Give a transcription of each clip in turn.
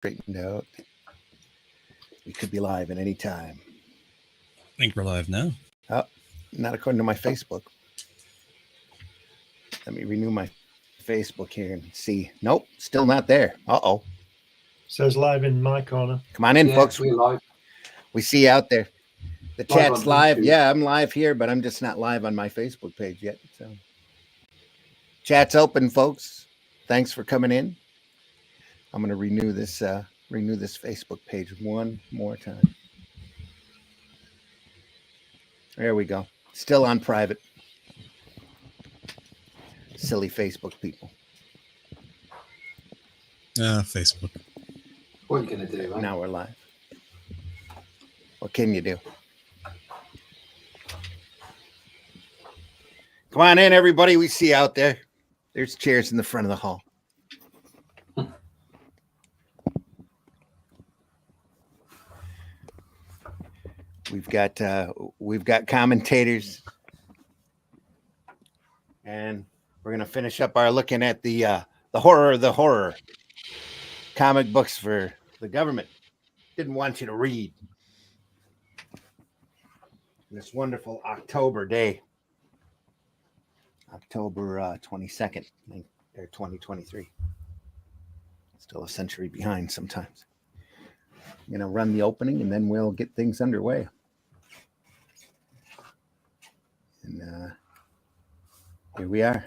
straightened out. We could be live at any time. I think we're live now. Oh, not according to my Facebook. Let me renew my Facebook here and see. Nope, still not there. Uh-oh. Says live in my corner. Come on in, folks. We're live. We see you out there. The Live chat's on live. YouTube. Yeah, I'm live here, but I'm just not live on my Facebook page yet. So, chat's open, folks. Thanks for coming in. I'm going to renew this Facebook page one more time. There we go. Still on private. Silly Facebook people. Facebook. What are you going to do? Now we're live. What can you do? Come on in, everybody. We see you out there. There's chairs in the front of the hall. We've got commentators, and we're gonna finish up our looking at the horror comic books for the government didn't want you to read this wonderful October day, October 22nd, or 2023. Still a century behind sometimes. I'm gonna run the opening and then we'll get things underway. And here we are.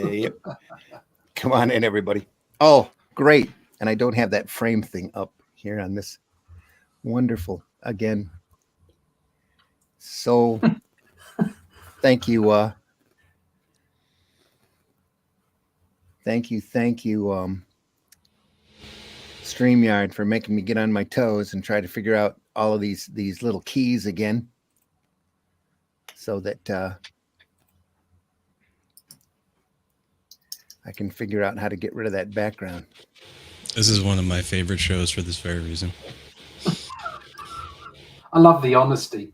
Yep. Come on in, everybody. Oh, great. And I don't have that frame thing up here on this. Wonderful. Again. So thank you. Thank you. StreamYard for making me get on my toes and try to figure out all of these little keys again. So that I can figure out how to get rid of that background. This is one of my favorite shows for this very reason. I love the honesty.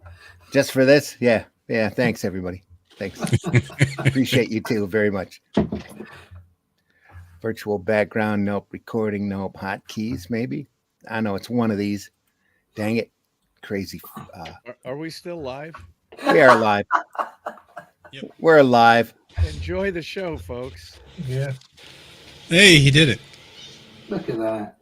Just for this? Yeah. Thanks, everybody. Thanks. Appreciate you too very much. Virtual background, nope. Recording, nope. Hotkeys, maybe. I know it's one of these. Dang it. Crazy. Are we still live? We are live. Yep. We're live. Enjoy the show, folks. Yeah. Hey, he did it. Look at that.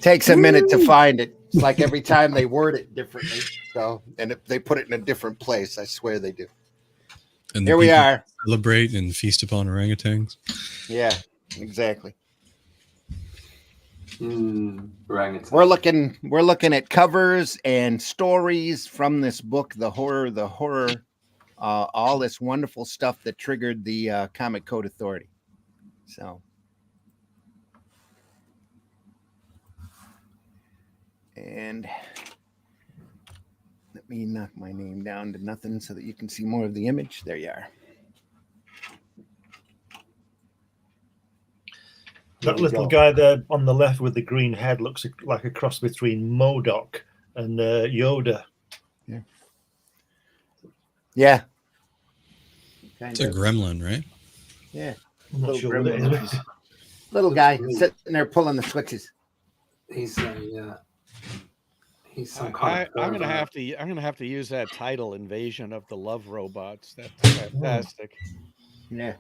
Takes a minute to find it. It's like every time they word it differently. So, and if they put it in a different place, I swear they do. And Here we are. Celebrate and feast upon orangutans. Yeah, exactly. Orangutan. We're looking at covers and stories from this book, The Horror. All this wonderful stuff that triggered the Comic Code Authority. So, and let me knock my name down to nothing so that you can see more of the image. There you are. That little guy there on the left with the green head looks like a cross between MODOK and Yoda. Yeah. It's a gremlin, right? Yeah. I'm not Little sure what it gremlin. is. Little guy sitting there pulling the switches. He's some I'm kind of gonna have to use that title, Invasion of the Love Robots. That's fantastic. Yeah.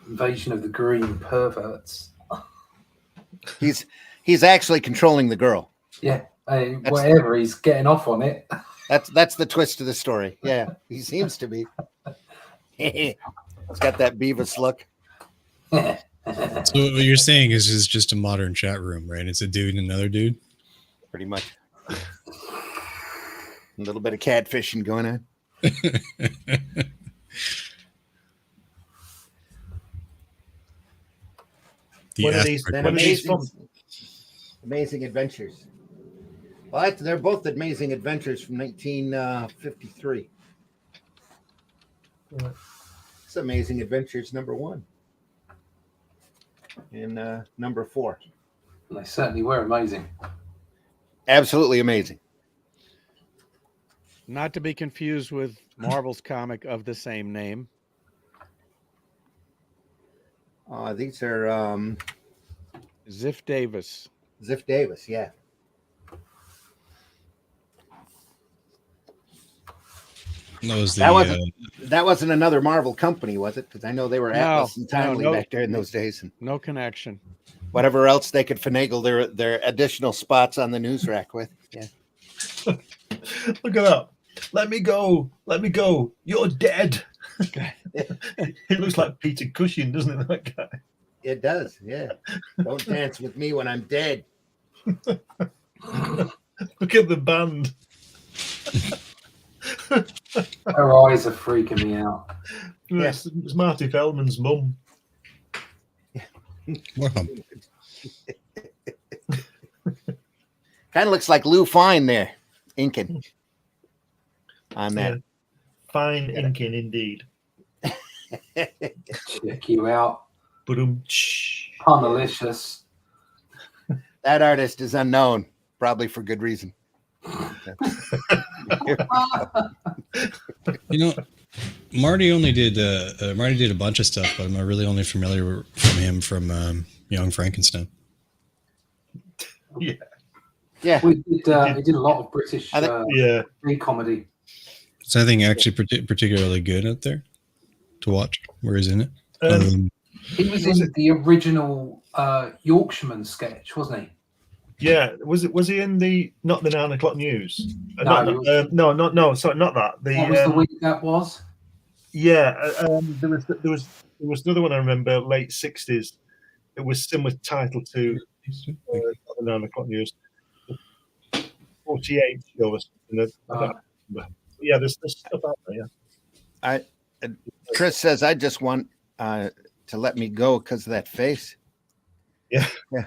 invasion of the green perverts. He's actually controlling the girl. Yeah, whatever, he's getting off on it. That's the twist of the story. Yeah, he seems to be. He's got that Beavis look. So what you're saying is it's just a modern chat room, right? It's a dude and another dude. Pretty much. A little bit of catfishing going on. When are these? asteroid Then When are these from? Amazing Adventures. Well, they're both Amazing Adventures from 1953. Right. It's Amazing Adventures #1 and #4. They certainly were amazing. Absolutely amazing. Not to be confused with Marvel's comic of the same name. These are Ziff Davis. Ziff Davis, yeah. That wasn't another Marvel company, was it? Because I know they were Atlas and Timely back there in those days, and no connection. whatever else they could finagle their additional spots on the news rack with. Yeah. Look at that. Let me go. Let me go. You're dead. It looks like Peter Cushing, doesn't it, that guy? It does, yeah. Don't dance with me when I'm dead. Look at the band. Her eyes are freaking me out. Yeah. It's Marty Feldman's mum. Wow. Kind of looks like Lou Fine there, inking on that. Yeah. Fine inking indeed. Check you out. Punalicious. That artist is unknown, probably for good reason. You know, Marty did a bunch of stuff, but I'm really only familiar from him from Young Frankenstein. Yeah. Yeah. He did a lot of British Yeah. comedy. Is anything actually particularly good out there to watch? Where he's in it? He was in the original Yorkshireman sketch, wasn't he? Yeah, was he in not the 9 o'clock news? No, No, sorry, not that. What was the week that was? Yeah, there was another one I remember, late 60s. It was similar title to the 9 o'clock news. 48 show or something. I don't remember. Yeah, there's stuff out there. Yeah. Chris says, I just want to let me go because of that face. Yeah. Yeah.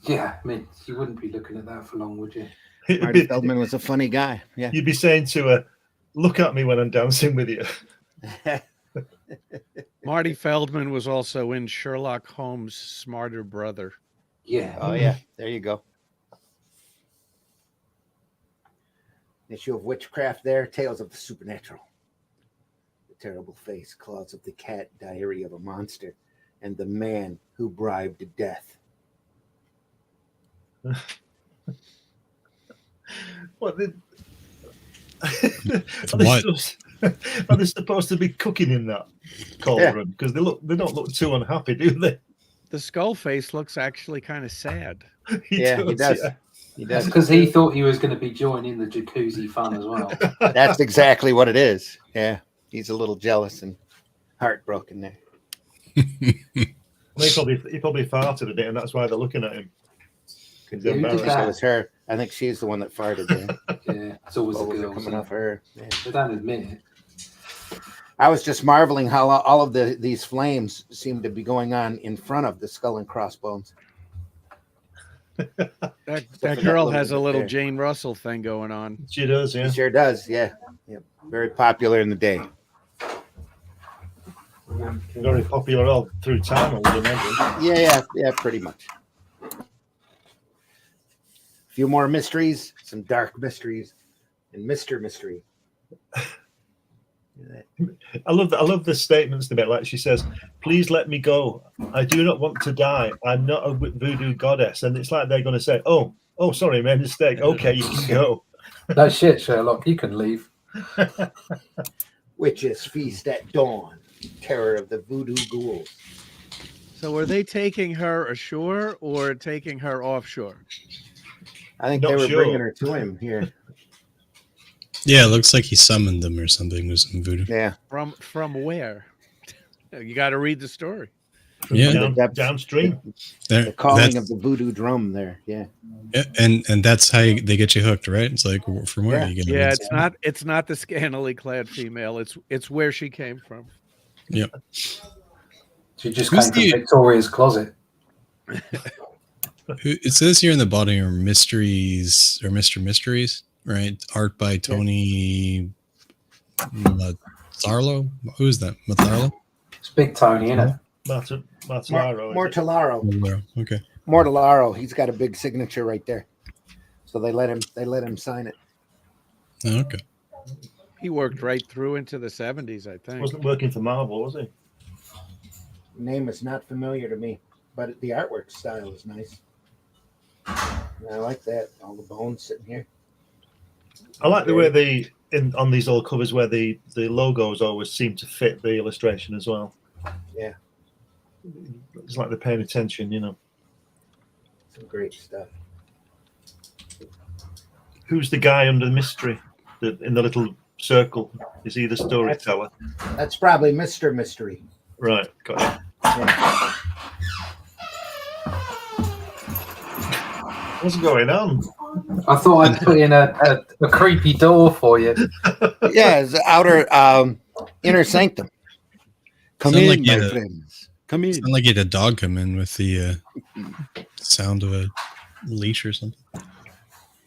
Yeah, I mean, you wouldn't be looking at that for long, would you? Marty Feldman was a funny guy. Yeah. You'd be saying to her, look at me when I'm dancing with you. Marty Feldman was also in Sherlock Holmes' Smarter Brother. Yeah. Oh, yeah. There you go. Issue of Witchcraft there, Tales of the Supernatural. The Terrible Face, Claws of the Cat, Diary of a Monster, and The Man Who Bribed Death. What? What? Are they supposed to be cooking in that cauldron? Because they don't look too unhappy, do they? The skull face looks actually kind of sad. He does. Yeah. He That's does. because he thought he was going to be joining the jacuzzi fun as well. That's exactly what it is. Yeah. He's a little jealous and heartbroken there. He probably farted a bit, and that's why they're looking at him. Yeah, who did So that? it was her. I think she's the one that farted there. Yeah, it's always the Bubbles are girls. coming off her. Yeah. They don't admit it. I was just marveling how all of these flames seem to be going on in front of the skull and crossbones. That girl has a little Jane Russell thing going on. She does, yeah. She sure does, yeah. Yep. Very popular in the day. Very popular all through time, I would imagine. Yeah, pretty much. A few more mysteries, some dark mysteries, and Mr. Mystery. I love the statements a bit. Like she says, "Please let me go. I do not want to die. I'm not a voodoo goddess." And it's like they're going to say, "Oh, sorry, I made a mistake. Okay, you can go." No shit, Sherlock. You can leave. Witches feast at dawn. Terror of the voodoo ghouls. So are they taking her ashore or taking her offshore? I think Not they were sure. bringing her to him here. Yeah, it looks like he summoned them or something with some voodoo. Yeah. From where? You got to read the story. Yeah, Downstream. The calling of the voodoo drum there. Yeah. Yeah, and that's how they get you hooked, right? It's like from where you get it. Yeah, it's not the scantily clad female. It's where she came from. Yep. She just Who's came from the- Victoria's closet. It says here in the bottom are mysteries or Mr. Mysteries, right? Art by Tony Mazzarlo. Who is that? Mazzarlo? It's Big Tony, isn't it? Martellaro. Mortellaro. Okay. Mortellaro. He's got a big signature right there. So they let him sign it. Oh, okay. He worked right through into the 70s, I think. Wasn't working for Marvel, was he? Name is not familiar to me, but the artwork style is nice. I like that. All the bones sitting here. I like the way on these old covers where the logos always seem to fit the illustration as well. Yeah. It's like they're paying attention, Some great stuff. Who's the guy under the mystery in the little circle? Is he the storyteller? That's probably Mr. Mystery. Right, got it. Yeah. What's going on? I thought I'd put in a creepy door for you. Yeah, it's the outer inner sanctum. Come Sound in, like my you- friends. Come in. Sound like you had a dog come in with the sound of a leash or something.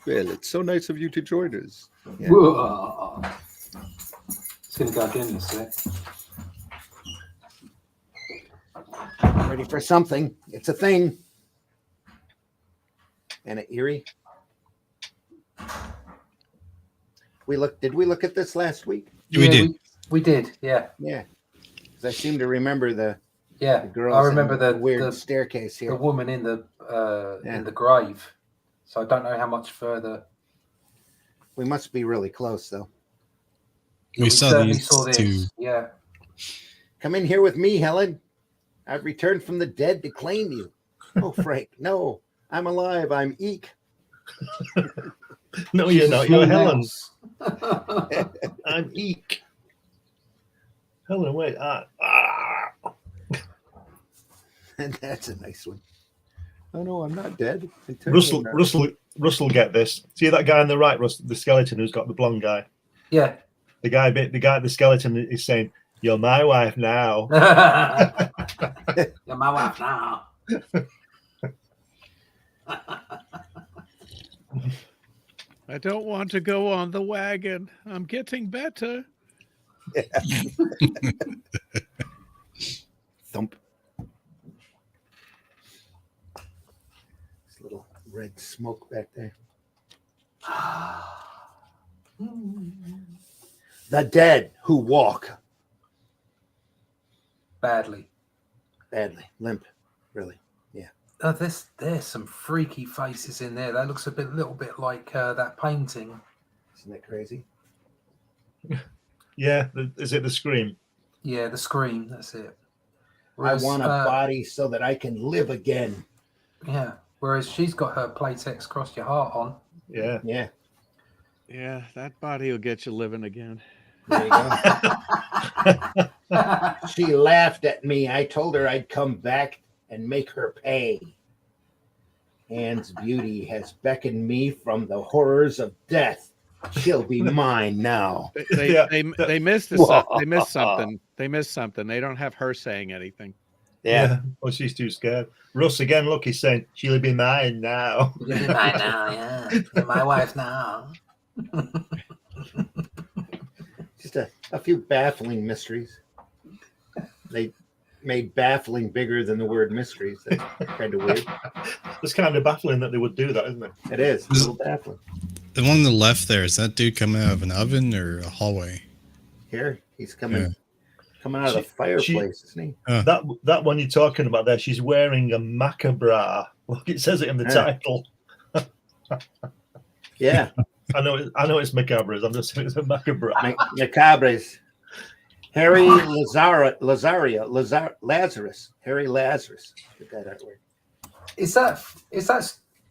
Well, it's so nice of you to join us. Yeah. Whoa. It's going to go again in a sec. Ready for something. It's a thing. And an eerie. Did we look at this last week? We did. We did, yeah. Yeah. 'Cause I seem to remember the Yeah, girls I remember in the weird staircase the here. woman in the grave. So I don't know how much further. We must be really close, though. We saw certainly these saw this. two. Yeah. Come in here with me, Helen. I've returned from the dead to claim you. Oh, Frank, no. I'm alive. I'm Eek. No, you're not. You're Helen. Mouse. I'm Eek. Helen, wait. And that's a nice one. Oh, no, I'm not dead. Russell, get this. See that guy on the right, Russell, the skeleton who's got the blonde guy? Yeah. The skeleton is saying, "You're my wife now." You're my wife now. I don't want to go on the wagon. I'm getting better. Thump. This little red smoke back there. The dead who walk Badly. badly, limp, really. Oh, there's some freaky faces in there. That looks little bit like that painting. Isn't that crazy? Yeah, is it the Scream? Yeah, the Scream. That's it. I want a body so that I can live again. Yeah. Whereas she's got her Playtex Cross Your Heart on. Yeah. Yeah, Yeah, that body will get you living again. there you go. She laughed at me. I told her I'd come back and make her pay. Anne's beauty has beckoned me from the horrors of death. She'll be mine now. They missed they missed something. They missed something. They don't have her saying anything. Yeah. Well, she's too scared. Russ again. Look, he's saying she'll be mine now. You'll be mine now, yeah. You're my wife now. Just a few baffling mysteries. They made baffling bigger than the word mysteries. That's kind of weird. It's kind of baffling that they would do that, isn't it? It is. A little baffling. The one on the left there, is that dude coming out of an oven or a hallway? Here, he's coming out of the She- fireplace, isn't he? That one you're talking about there, she's wearing a macabre. Look, it says it in the title. Yeah. I know it's macabres. I'm just saying it's a macabre. Macabres. Harry Lazarus. Harry Lazarus. Get that artwork. Is that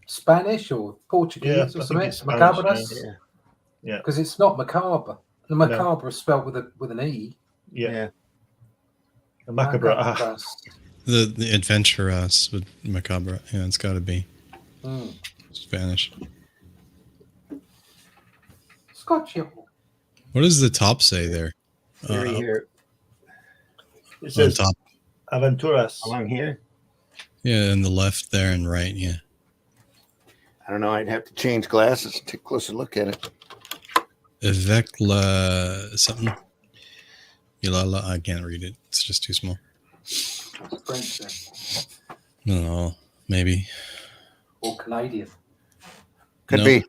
Spanish or Portuguese Yeah, I or think something? it's Spanish, Macabras? Yeah. Because it's not macabre. The macabre is spelled with an E. Yeah. A macabre. Macabras. The adventurous with macabre. Yeah, it's got to be Spanish. Scotch. What does the top say there? Here. It On says top. Aventuras. Along here. Yeah, and the left there and right. Yeah. I don't know. I'd have to change glasses to take a closer look at it. Avec la something. Ilala, I can't read it. It's just too small. That's French then. I don't know. Maybe. Or Canadian. Could No. be.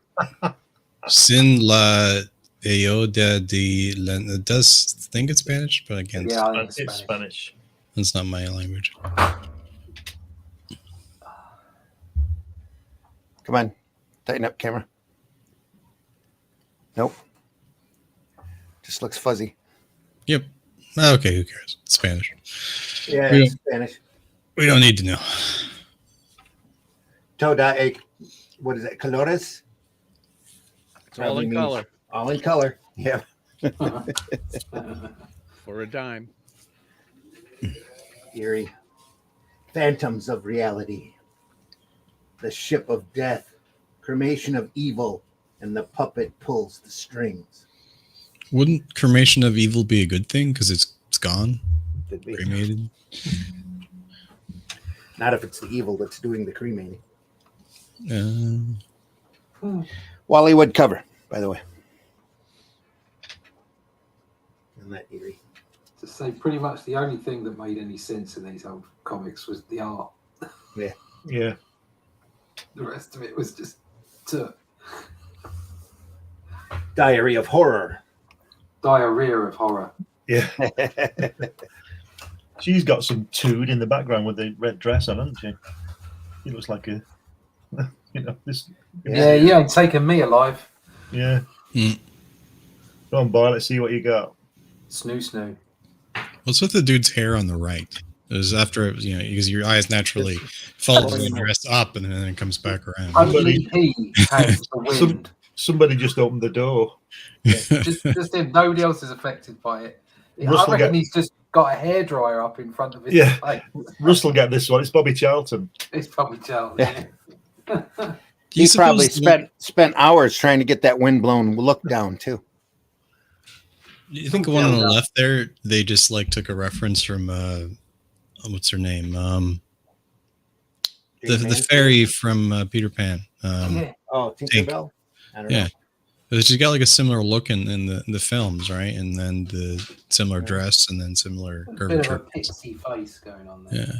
Sin la Eoda de It does think it's Spanish, but again, Yeah, I think It's Spanish. it's not my language. Come on. Tighten up, camera. Nope. Just looks fuzzy. Yep. Okay, who cares? It's Spanish. Yeah, We it's Spanish. We don't need to know. Toda e, what is it? Colores? It's all in color All in color. Yeah. for a dime. Eerie. Phantoms of reality. The ship of death. Cremation of evil. And the puppet pulls the strings. Wouldn't cremation of evil be a good thing because it's gone, Could be. cremated? Not if it's the evil that's doing the cremating. Wally cover, by the way. Isn't that eerie? To say pretty much the only thing that made any sense in these old comics was the art. Yeah. The rest of it was just Diary of Horror. diarrhea of horror. Yeah. She's got some tood in the background with the red dress on, hasn't she? It looks like a, this. Yeah, you ain't taking me alive. Yeah. Mm. Go on, boy. Let's see what you got. Snoo. What's with the dude's hair on the right? It was after, because your eyes naturally fall to the dress up and then it comes back around. Only he has the wind. Somebody just opened the door. just him. Nobody else is affected by it. Russell I reckon he's just got a hairdryer up in front of his face. Russell get this one. It's Bobby Charlton. It's probably Charlie. He probably spent hours trying to get that windblown look down too. You think the one on the left there, they just took a reference from what's her name? The fairy from Peter Pan. Oh, Tinkerbell? I don't know. She's got a similar look in the films, right? And then the similar dress and then similar curvature. Bit of a pixie face going on there. Yeah.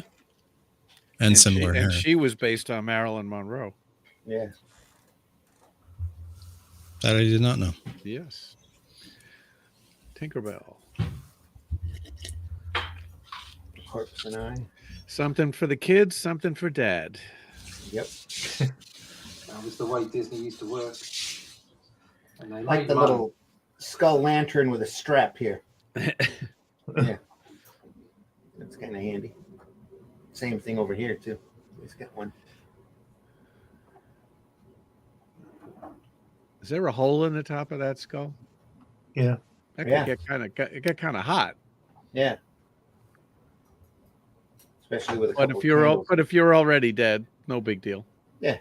And similar hair. And she was based on Marilyn Monroe. Yeah. That I did not know. Yes. Tinkerbell. Corpse and I. Something for the kids, something for dad. Yep. That was the way Disney used to work. And they Like made the money. little skull lantern with a strap here. Yeah. That's kind of handy. Same thing over here, too. He's got one. Is there a hole in the top of that skull? Yeah. That could get kind of hot. Yeah. Especially with a But couple if you're already dead, no big deal. Yeah.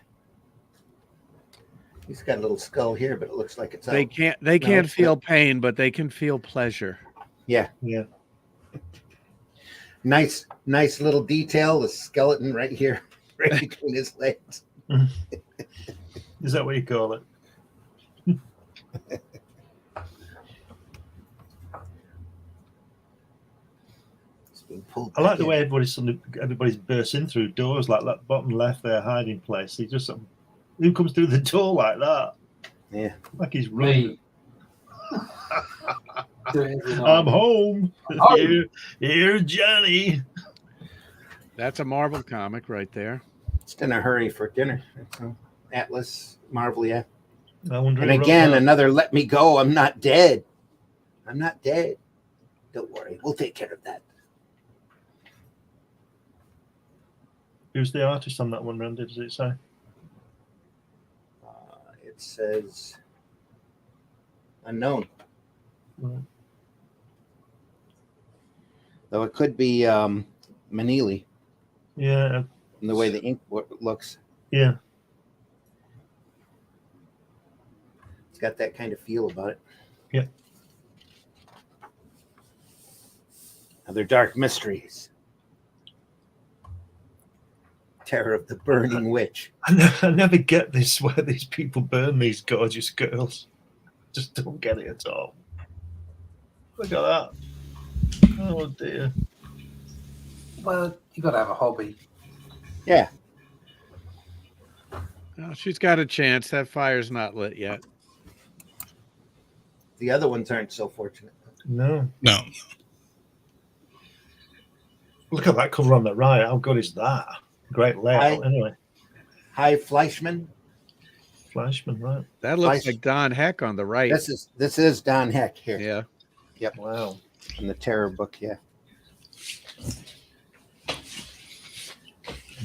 He's got a little skull here, but it looks like it's They out. can't feel pain, but they can feel pleasure. Yeah. Yeah. Nice little detail. The skeleton right here, right between his legs. Is that what you call it? I like the way everybody's bursting through doors, like that bottom left there hiding place. He just who comes through the door like that? Yeah, like he's running. I'm home. Here's Johnny. That's a Marvel comic right there. Just in a hurry for dinner. Atlas, Marvel, yeah. And again, another let me go. I'm not dead. I'm not dead. Don't worry. We'll take care of that. Who's the artist on that one, Randy? Does it say? It says unknown. Right. Though it could be Manili. Yeah. In the way the ink looks. Yeah. It's got that kind of feel about it. Yeah. Other dark mysteries. Terror of the Burning Witch. I never get this, where these people burn these gorgeous girls. Just don't get it at all. Look at that. Oh dear. Well, you got to have a hobby. Yeah. Oh, she's got a chance. That fire's not lit yet. The other ones aren't so fortunate. No. No. Look at that cover on the right. How good is that? Great layout, anyway. Hi, Fleischman. Flashman, right? That looks like Don Heck on the right. This is Don Heck here. Yeah. Yep. Wow. In the Terror book, yeah.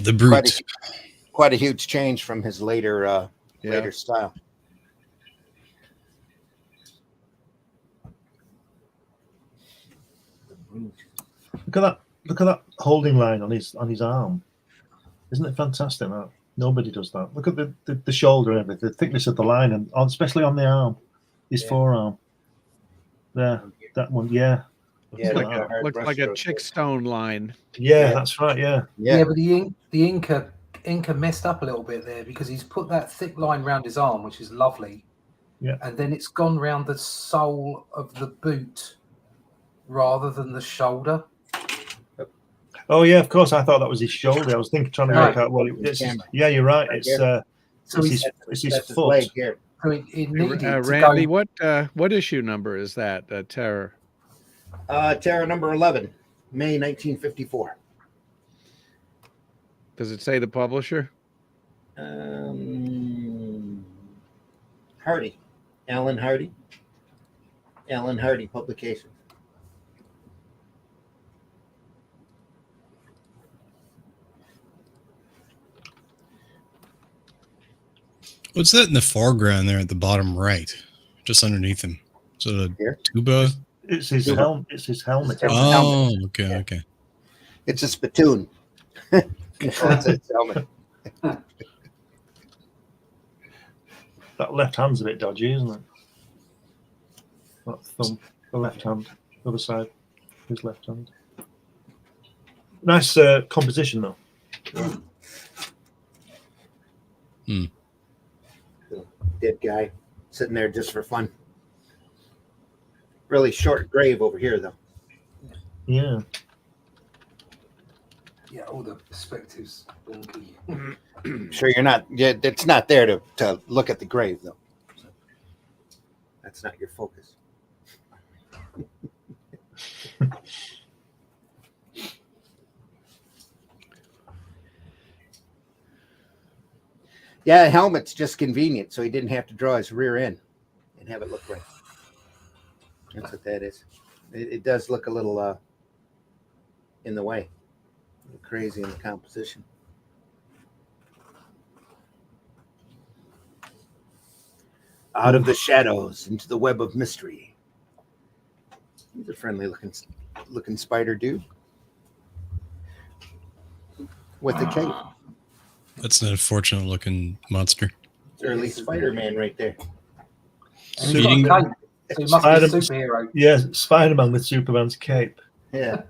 The Brute. Quite a huge change from his later style. Look at that! Look at that holding line on his arm. Isn't it fantastic? That nobody does that. Look at the shoulder and everything, the thickness of the line, and especially on the arm, his forearm. There, that one, yeah. Yeah, looks like a chick stone line. Yeah, that's right. Yeah. Yeah, but the inker messed up a little bit there, because he's put that thick line round his arm, which is lovely. Yeah. And then it's gone round the sole of the boot rather than the shoulder. Oh yeah, of course. I thought that was his shoulder. I was trying to work out what it was. Yeah, you're right. It's his foot. Leg here. So it needed to Randy, go. what issue number is that? Terror. Terror number 11, May 1954. Does it say the publisher? Hardy, Alan Hardy Publications. What's that in the foreground there at the bottom right, just underneath him? Is it a Here? tuba? It's his helmet. It's his helmet. Oh, okay, okay. It's a spittoon. That's its helmet. That left hand's a bit dodgy, isn't it? That thumb, the left hand, the other side, his left hand. Nice composition, though. Dead guy sitting there just for fun. Really short grave over here, though. Yeah. Yeah, all the perspectives wonky. Sure, you're not. Yeah, it's not there to look at the grave, though. So that's not your focus. Yeah, a helmet's just convenient, so he didn't have to draw his rear end and have it look right. That's what that is. It does look a little in the way, a little crazy in the composition. Out of the shadows into the web of mystery. He's a friendly looking spider dude with a cape. That's an unfortunate looking monster. It's early Spider-Man right there. And he's got a cape, so he must be a superhero. Yeah, Spider-Man with Superman's cape. Yeah.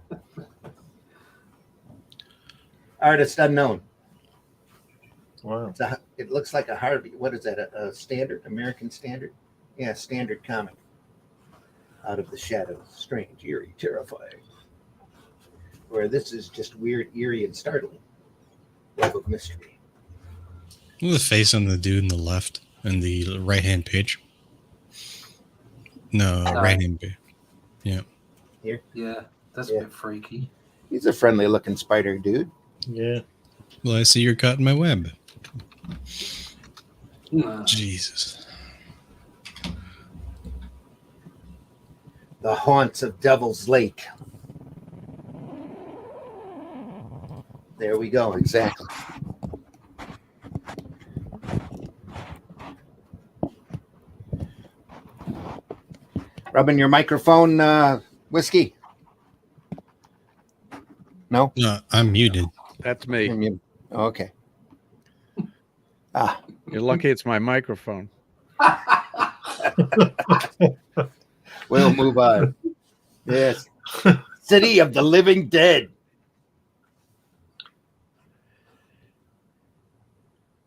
Artist unknown. Wow. It looks like a Harvey. What is that? A standard? American Standard? Yeah, standard comic. Out of the shadows. Strange, eerie, terrifying. Where this is just weird, eerie, and startling. Web of mystery. Look at the face on the dude on the left and the right-hand page. No, right-hand page. Yeah. Here? Yeah, that's a bit freaky. He's a friendly looking spider dude. Yeah. Well, I see you're caught in my web. No. Jesus. The haunts of Devil's Lake. There we go, exactly. Rubbing your microphone, Whiskey? No? No, I'm muted. That's me. Oh, okay. You're lucky it's my microphone. We'll move on. Yes. City of the Living Dead.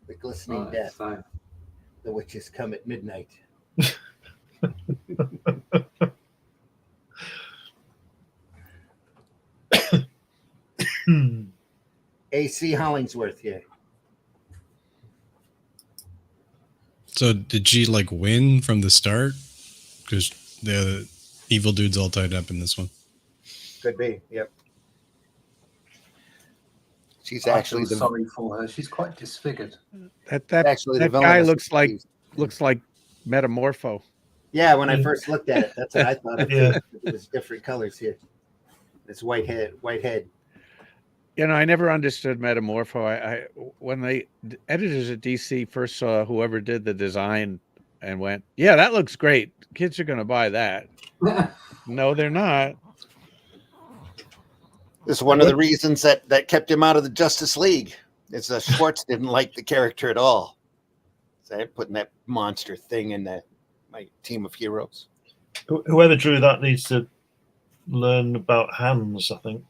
The glistening Right, death. so The witches come at midnight. AC Hollingsworth here. So did she like win from the start? Because the evil dude's all tied up in this one. Could be. Yep. She's I actually feel the sorry for her. She's quite disfigured. That actually the that guy villainess of looks like Metamorpho. Yeah, when I first looked at it, that's what I thought of too. Yeah. It was different colors here. It's white head. You know, I never understood Metamorpho. I when the editors at DC first saw whoever did the design and went, "Yeah, that looks great. Kids are going to buy that." No, they're not. This is one of the reasons that kept him out of the Justice League. Is Schwartz didn't like the character at all. So they're putting that monster thing in my team of heroes. Whoever drew that needs to learn about hands, I think.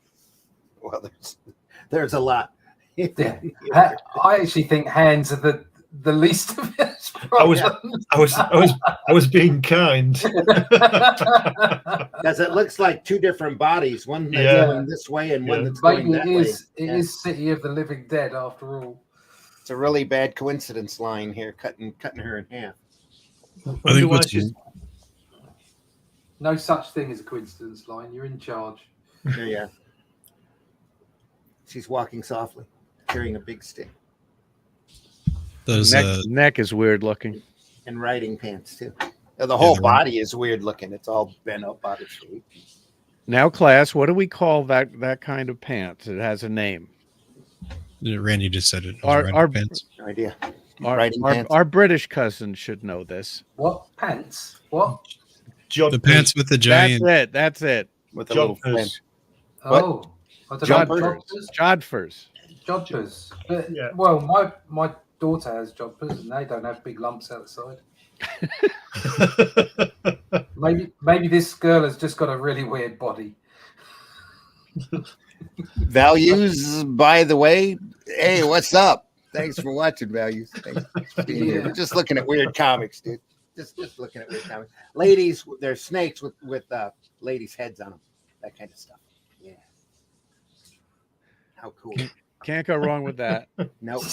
Well, there's a lot. Yeah. I actually think hands are the least of his I was problems. being kind. Because it looks like two different bodies, one that's Yeah. going this way and one Yeah. that's going Maybe that it way. is. It is City of the Living Dead after all. It's a really bad coincidence line here, cutting her in half. I think why what's she's- No such thing as a coincidence line. You're in charge. Yeah. She's walking softly, carrying a big stick, those Neck is weird looking. and riding pants too. The whole the- body is weird looking. It's all bent up out of shape. Now, class, what do we call that kind of pants? It has a name. Randy just said it. Our- Riding our- pants. No idea. Our, Riding our, pants. our British cousins should know this. What pants? What? The pants with the giant. That's it. With a little Jumpers. flint. Oh, I don't Jumpers? know. Joggers. Jodhpurs. Joggers. But, Yeah. well, my daughter has joggers and they don't have big lumps outside. Maybe this girl has just got a really weird body. Values, by the way. Hey, what's up? Thanks for watching, Values. Thanks for being here. Yeah. We're just looking at weird comics, dude. Just looking at weird comics. Ladies, they're snakes with ladies' heads on them. That kind of stuff. Yeah. How cool. Can't go wrong with that. Nope.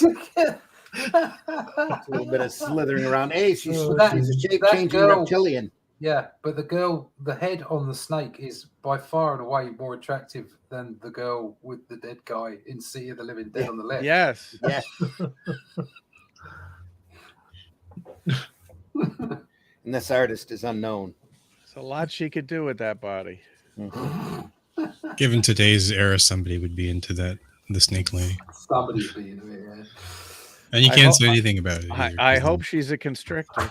A little bit of slithering around. Hey, she's That- a shape that changing girl- reptilian. Yeah, but the head on the snake is by far and away more attractive than the girl with the dead guy in City of the Living Dead on the left. Yes. Yeah. And this artist is unknown. There's a lot she could do with that body. Given today's era, somebody would be into that. The snake lady. Somebody's being a bit, yeah. And you I can't hope- say anything about it. either, I 'cause hope she's a constrictor.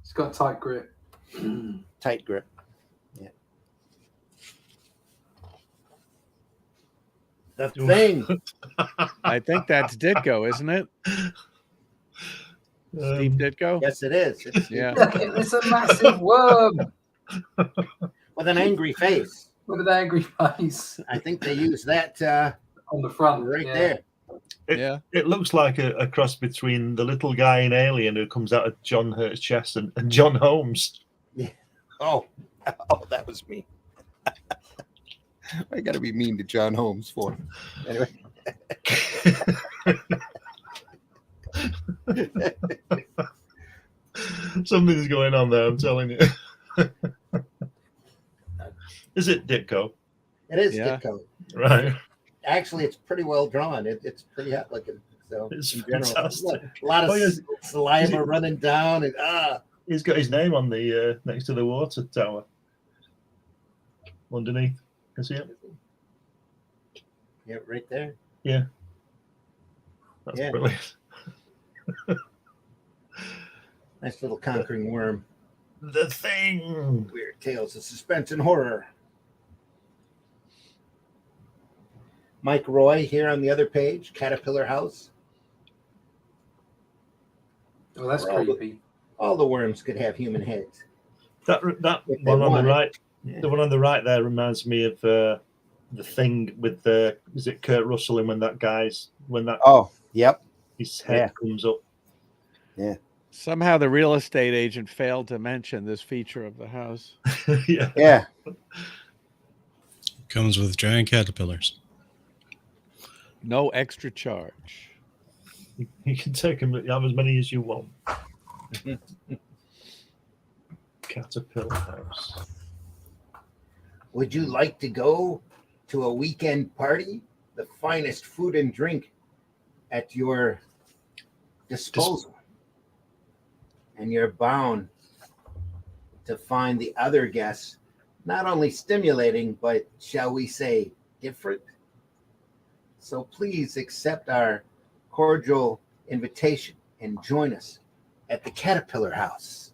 She's got tight grip. Tight grip. Yeah. The thing. I think that's Ditko, isn't it? Steve Ditko? Yes, it is. It's Yeah. Look, it's a massive worm with an angry face. with an angry face I think they use that on the front. right yeah. there. Yeah. It looks like a cross between the little guy in Alien who comes out of John Hurt's chest and John Holmes. Oh, that was me. I got to be mean to John Holmes for. Anyway. Something's going on there, I'm telling you. Is it Ditko? It is Yeah. Ditko. Right. Actually, it's pretty well drawn. It's pretty hot looking. So It's in general, fantastic. a lot of Oh, yes. saliva running down and He's got his name on the next to the water tower. Underneath. Can you see it? yeah, right there. That's Yeah. brilliant. Nice little conquering worm. The Thing. Weird tales of suspense and horror. Mike Roy here on the other page, Caterpillar House. Well, that's Well, creepy. All the worms could have human heads. That If they one on the want it. right, Yeah. The one on the right there reminds me of the Thing with the, is it Kurt Russell, and when that Oh, yep. his head comes up. Somehow the real estate agent failed to mention this feature of the house. Yeah. Yeah. Comes with giant caterpillars. No extra charge. You can take them, have as many as you want. Caterpillar house. Would you like to go to a weekend party? The finest food and drink at your disposal. And you're bound to find the other guests not only stimulating, but shall we say different? So please accept our cordial invitation and join us at the Caterpillar House.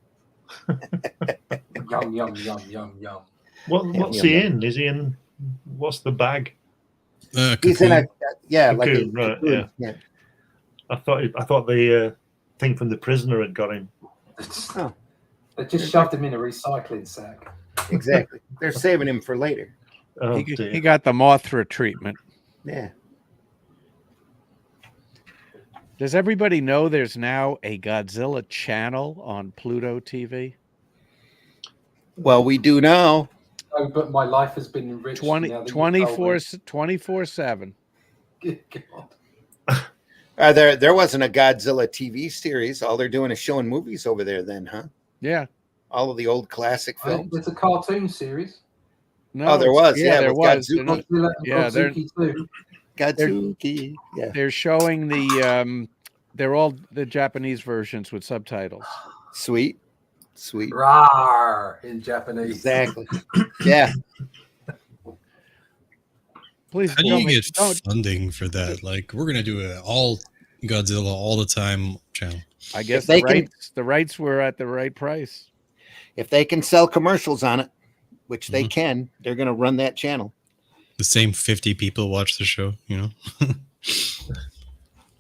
Yum, yum, yum, yum, yum. What's he in? Is he in? What's the bag? He's in a Cocoon, right? cocoon. Yeah. I thought the thing from The Prisoner had got him. Oh, They just shoved him in a recycling sack. exactly. They're saving him for later. Oh, He dear. got the Mothra treatment. Yeah. Does everybody know there's now a Godzilla channel on Pluto TV? Well, we do now. Oh, but my life has been enriched. 24/7. Good God. There wasn't a Godzilla TV series. All they're doing is showing movies over there then, huh? Yeah. All of the old classic films. There's a cartoon series. No, there was. Yeah, there with was. Godzuki. Yeah, they're- Godzuki too. Godzuki. Yeah. They're showing they're all the Japanese versions with subtitles. Sweet. Rar in Japanese. Exactly. Yeah. Please How do you get funding for that? Like, we're gonna do a all Godzilla all the time channel. I guess they the rights were at the right price. If they can sell commercials on it, which they can, they're going to run that channel. The same 50 people watch the show, you know.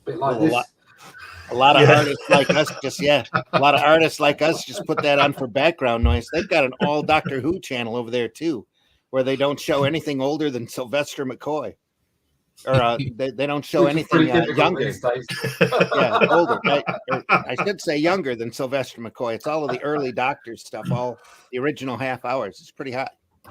Bit like Well, this. A lot of artists like us just put that on for background noise. They've got an all Doctor Who channel over there too, where they don't show anything older than Sylvester McCoy, or they don't show Which is anything pretty difficult younger. these days. Yeah, older. I should say younger than Sylvester McCoy. It's all of the early Doctor stuff, all the original half hours. It's pretty hot,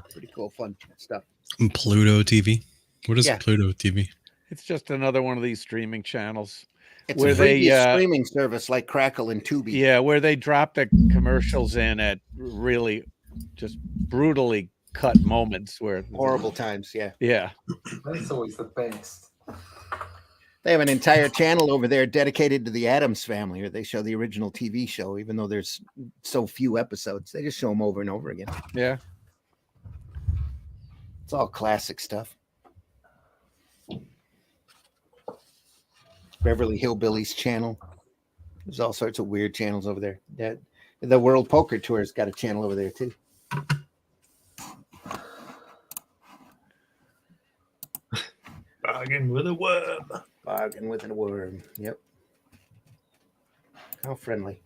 pretty cool, fun stuff. And Pluto TV. What is Pluto TV? It's just another one of these streaming channels. It's where a free streaming service like Crackle and Tubi. Yeah, where they drop the commercials in at really just brutally cut moments where horrible times. Yeah. That's always the best. They have an entire channel over there dedicated to the Addams Family, or they show the original TV show, even though there's so few episodes. They just show them over and over again. Yeah. It's all classic stuff. Beverly Hillbillies channel. There's all sorts of weird channels over there. The World Poker Tour's got a channel over there too. Bargain with a worm. Bargain with a worm. Yep. How friendly.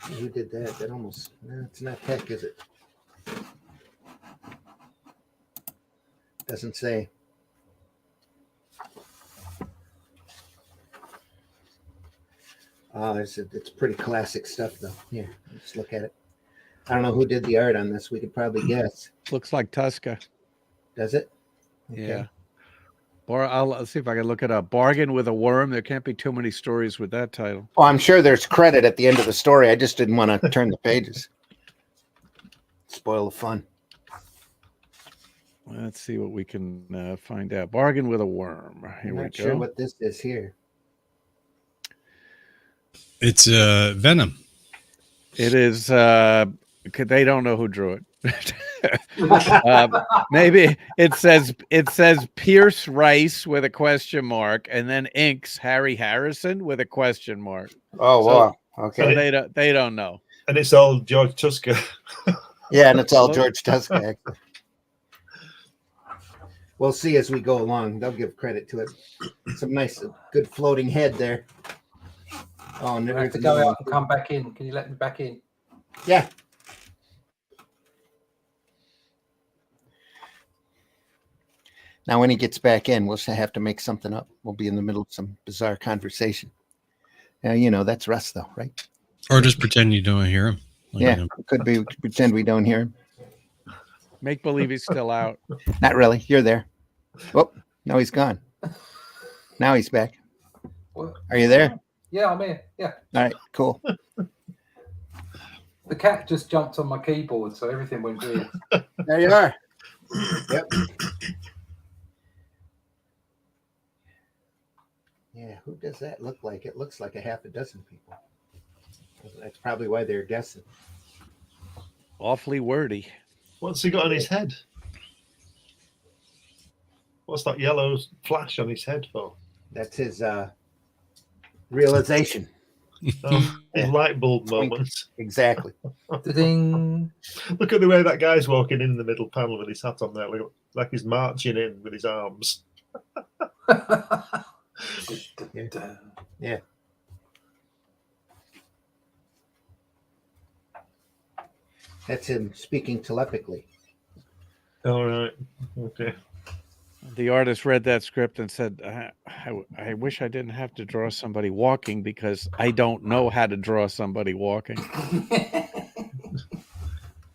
Who did that? That almost, no, it's not Peck, is it? Doesn't say. Oh, it's pretty classic stuff, though. Here, let's look at it. I don't know who did the art on this. We could probably guess. Looks like Tusca. Does it? Okay. Yeah. Or I'll see if I can look it up. Bargain with a Worm. There can't be too many stories with that title. Oh, I'm sure there's credit at the end of the story. I just didn't want to turn the pages. Spoil the fun. Let's see what we can find out. Bargain with a Worm. Here I'm we not go. sure what this is here. It's Venom. It is. They don't know who drew it. Maybe it says Pierce Rice with a question mark, and then inks Harry Harrison with a question mark. Oh, wow. Okay. So they don't know. And it's all George Tusker. Yeah, and it's all George Tusker. We'll see as we go along. They'll give credit to it. Some nice, good floating head there. Oh, and I have to go out and come back in. Can you let me back in? Yeah. Now, when he gets back in, we'll have to make something up. We'll be in the middle of some bizarre conversation. That's Russ, though, right? Or just pretend you don't hear him. Yeah, it could be. We could pretend we don't hear him. Make believe he's still out. Not really. You're there. Oh, no, he's gone. Now he's back. What? Are you there? Yeah, I'm here. Yeah. All right, cool. The cat just jumped on my keyboard, so everything went weird. There you are. Yep. Yeah, who does that look like? It looks like a half a dozen people. That's probably why they're guessing. Awfully wordy. What's he got on his head? What's that yellow flash on his head for? That's his realization. His light bulb moment. Exactly. Ding. Look at the way that guy's walking in the middle panel with his hat on there, like he's marching in with his arms. Yeah. That's him speaking telepathically. All right. Okay. The artist read that script and said, I wish I didn't have to draw somebody walking because I don't know how to draw somebody walking.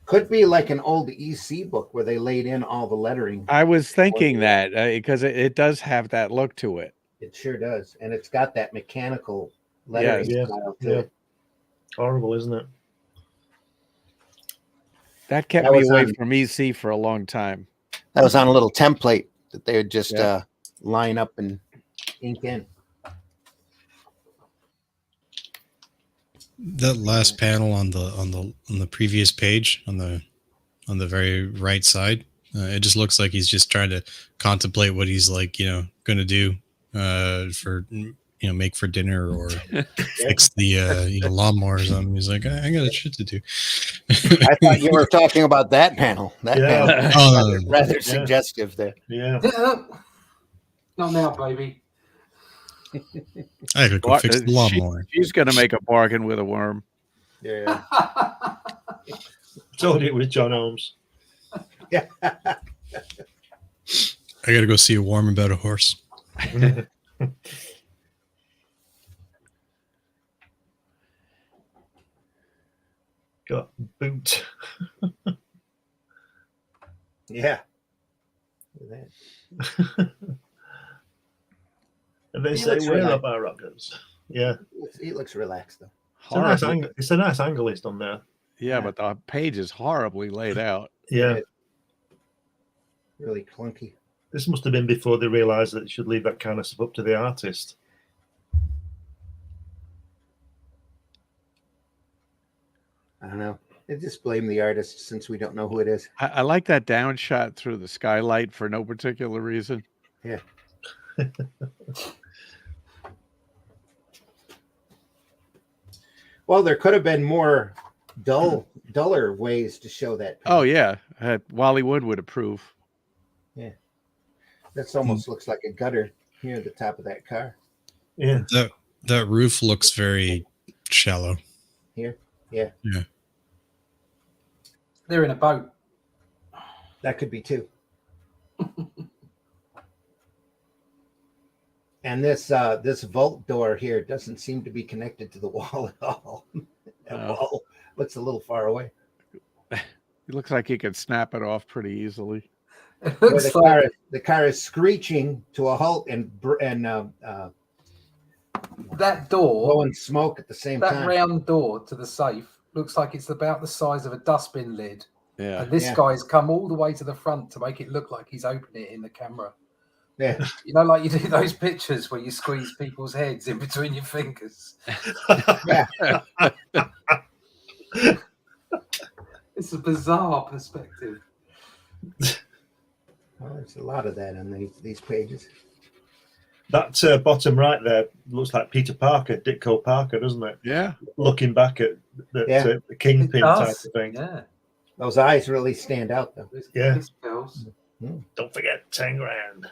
Could be like an old EC book where they laid in all the lettering. I was thinking that because it does have that look to it. It sure does. And it's got that mechanical lettering style to it. Horrible, isn't it? That kept me away from EC for a long time. That was on a little template that they would just line up and ink in. That last panel on the previous page on the very right side, it just looks like he's just trying to contemplate what he's going to do for make for dinner or fix the lawnmower or something. He's like, I got shit to do. I thought you were talking about that panel. That panel. Oh, rather suggestive there. Yeah. Not now, baby. I could go fix the lawnmower. She's going to make a bargain with a worm. Yeah. Told you it was John Holmes. Yeah. I got to go see a worm about a horse. Got boot. Yeah. And they He say looks we're relaxed. up our rockers. Yeah. He looks relaxed though. It's a nice angle he's done there. Yeah, but the page is horribly laid out. Yeah. Really clunky. This must have been before they realised that they should leave that kind of stuff up to the artist. I don't know. They just blame the artist since we don't know who it is. I like that down shot through the skylight for no particular reason. Yeah. Well, there could have been more duller ways to show that. Oh yeah, Wally Wood would approve. Yeah, this almost looks like a gutter here at the top of that car. Yeah, that roof looks very shallow. Here, yeah. They're in a boat. That could be too. And this vault door here doesn't seem to be connected to the wall at all. That wall looks a little far away. It looks like you could snap it off pretty easily. It looks The car is screeching to a halt and that door, blowing smoke at the same that time. round door to the safe looks like it's about the size of a dustbin lid. Yeah. And this guy's come all the way to the front to make it look like he's opening it in the camera. Yeah. You know, like you do those pictures where you squeeze people's heads in between your fingers. Yeah. It's a bizarre perspective. Well, there's a lot of that on these pages. that bottom right there looks like Peter Parker, Ditko Parker, doesn't it? Yeah. Looking back at the kingpin type of thing. Yeah. Those eyes really stand out, though. Yeah. Mm. Don't forget 10 grand.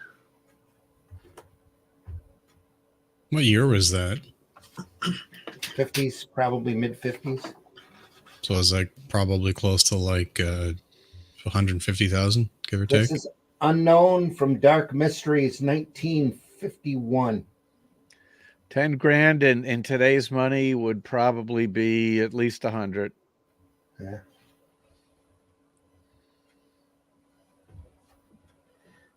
What year was that? 50s, probably mid 50s. So it's like probably close to like 150,000, give or take. Unknown from Dark Mysteries, 1951. 10 grand in today's money would probably be at least 100. Yeah.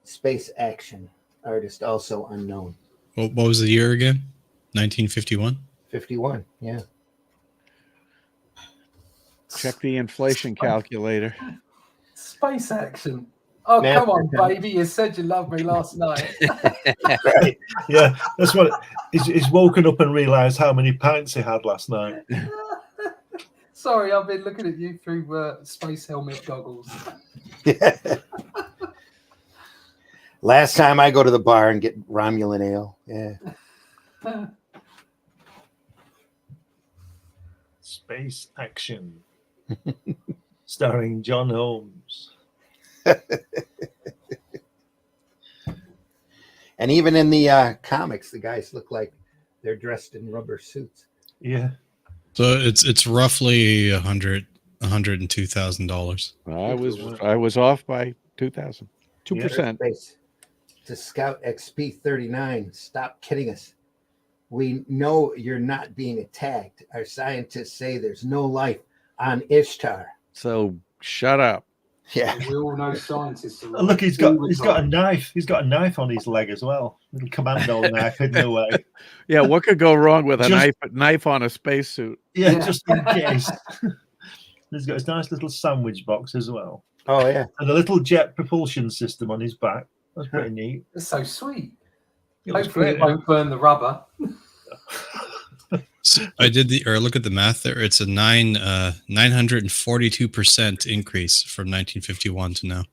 Space Action. Artist also unknown. What was the year again? 1951. 51. Yeah. Check the inflation calculator. Space Action. Oh, Man, come on, baby. You said you loved me last night. Right. Yeah, that's what he's woken up and realised how many pints he had last night. Sorry, I've been looking at you through space helmet goggles. Last time I go to the bar and get Romulan ale. Yeah. Space Action. Starring John Holmes. And even in the comics, the guys look like they're dressed in rubber suits. Yeah. So it's roughly $102,000. I was off by 2,000. 2%. Space. To Scout XP39, stop kidding us. We know you're not being attacked. Our scientists say there's no life on Ishtar. So shut up. Yeah. We all know scientists. Are Oh, look, he's got a knife. He's got a knife on his leg as well. Little commando knife hidden away. Yeah, what could go wrong with a knife on a spacesuit? Yeah, just in case. He's got his nice little sandwich box as well. Oh, yeah. And a little jet propulsion system on his back. That's pretty neat. It's so sweet. It Hopefully it won't burn the rubber. So I did look at the math there. It's a 942% increase from 1951 to now.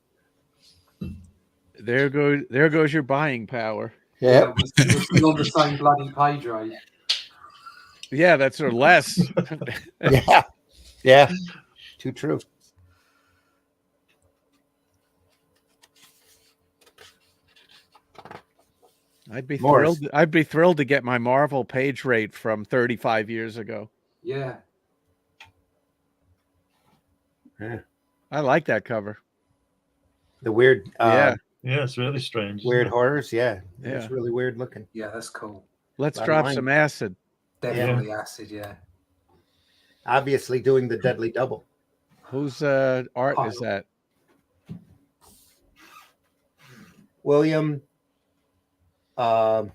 There goes your buying power. Yeah. We're still on the same bloody page, right? Yeah, that's or less. Yeah. Yeah. Too true. I'd be Morris. thrilled. I'd be thrilled to get my Marvel page rate from 35 years ago. Yeah. Yeah. I like that cover. The weird, Yeah. Yeah, it's really strange. isn't weird it? horrors. Yeah. Yeah. It's really weird looking. Yeah, that's cool. Let's Bottom drop line. some acid. Definitely acid, yeah. Obviously doing the deadly double. Whose art is that? William Elgren,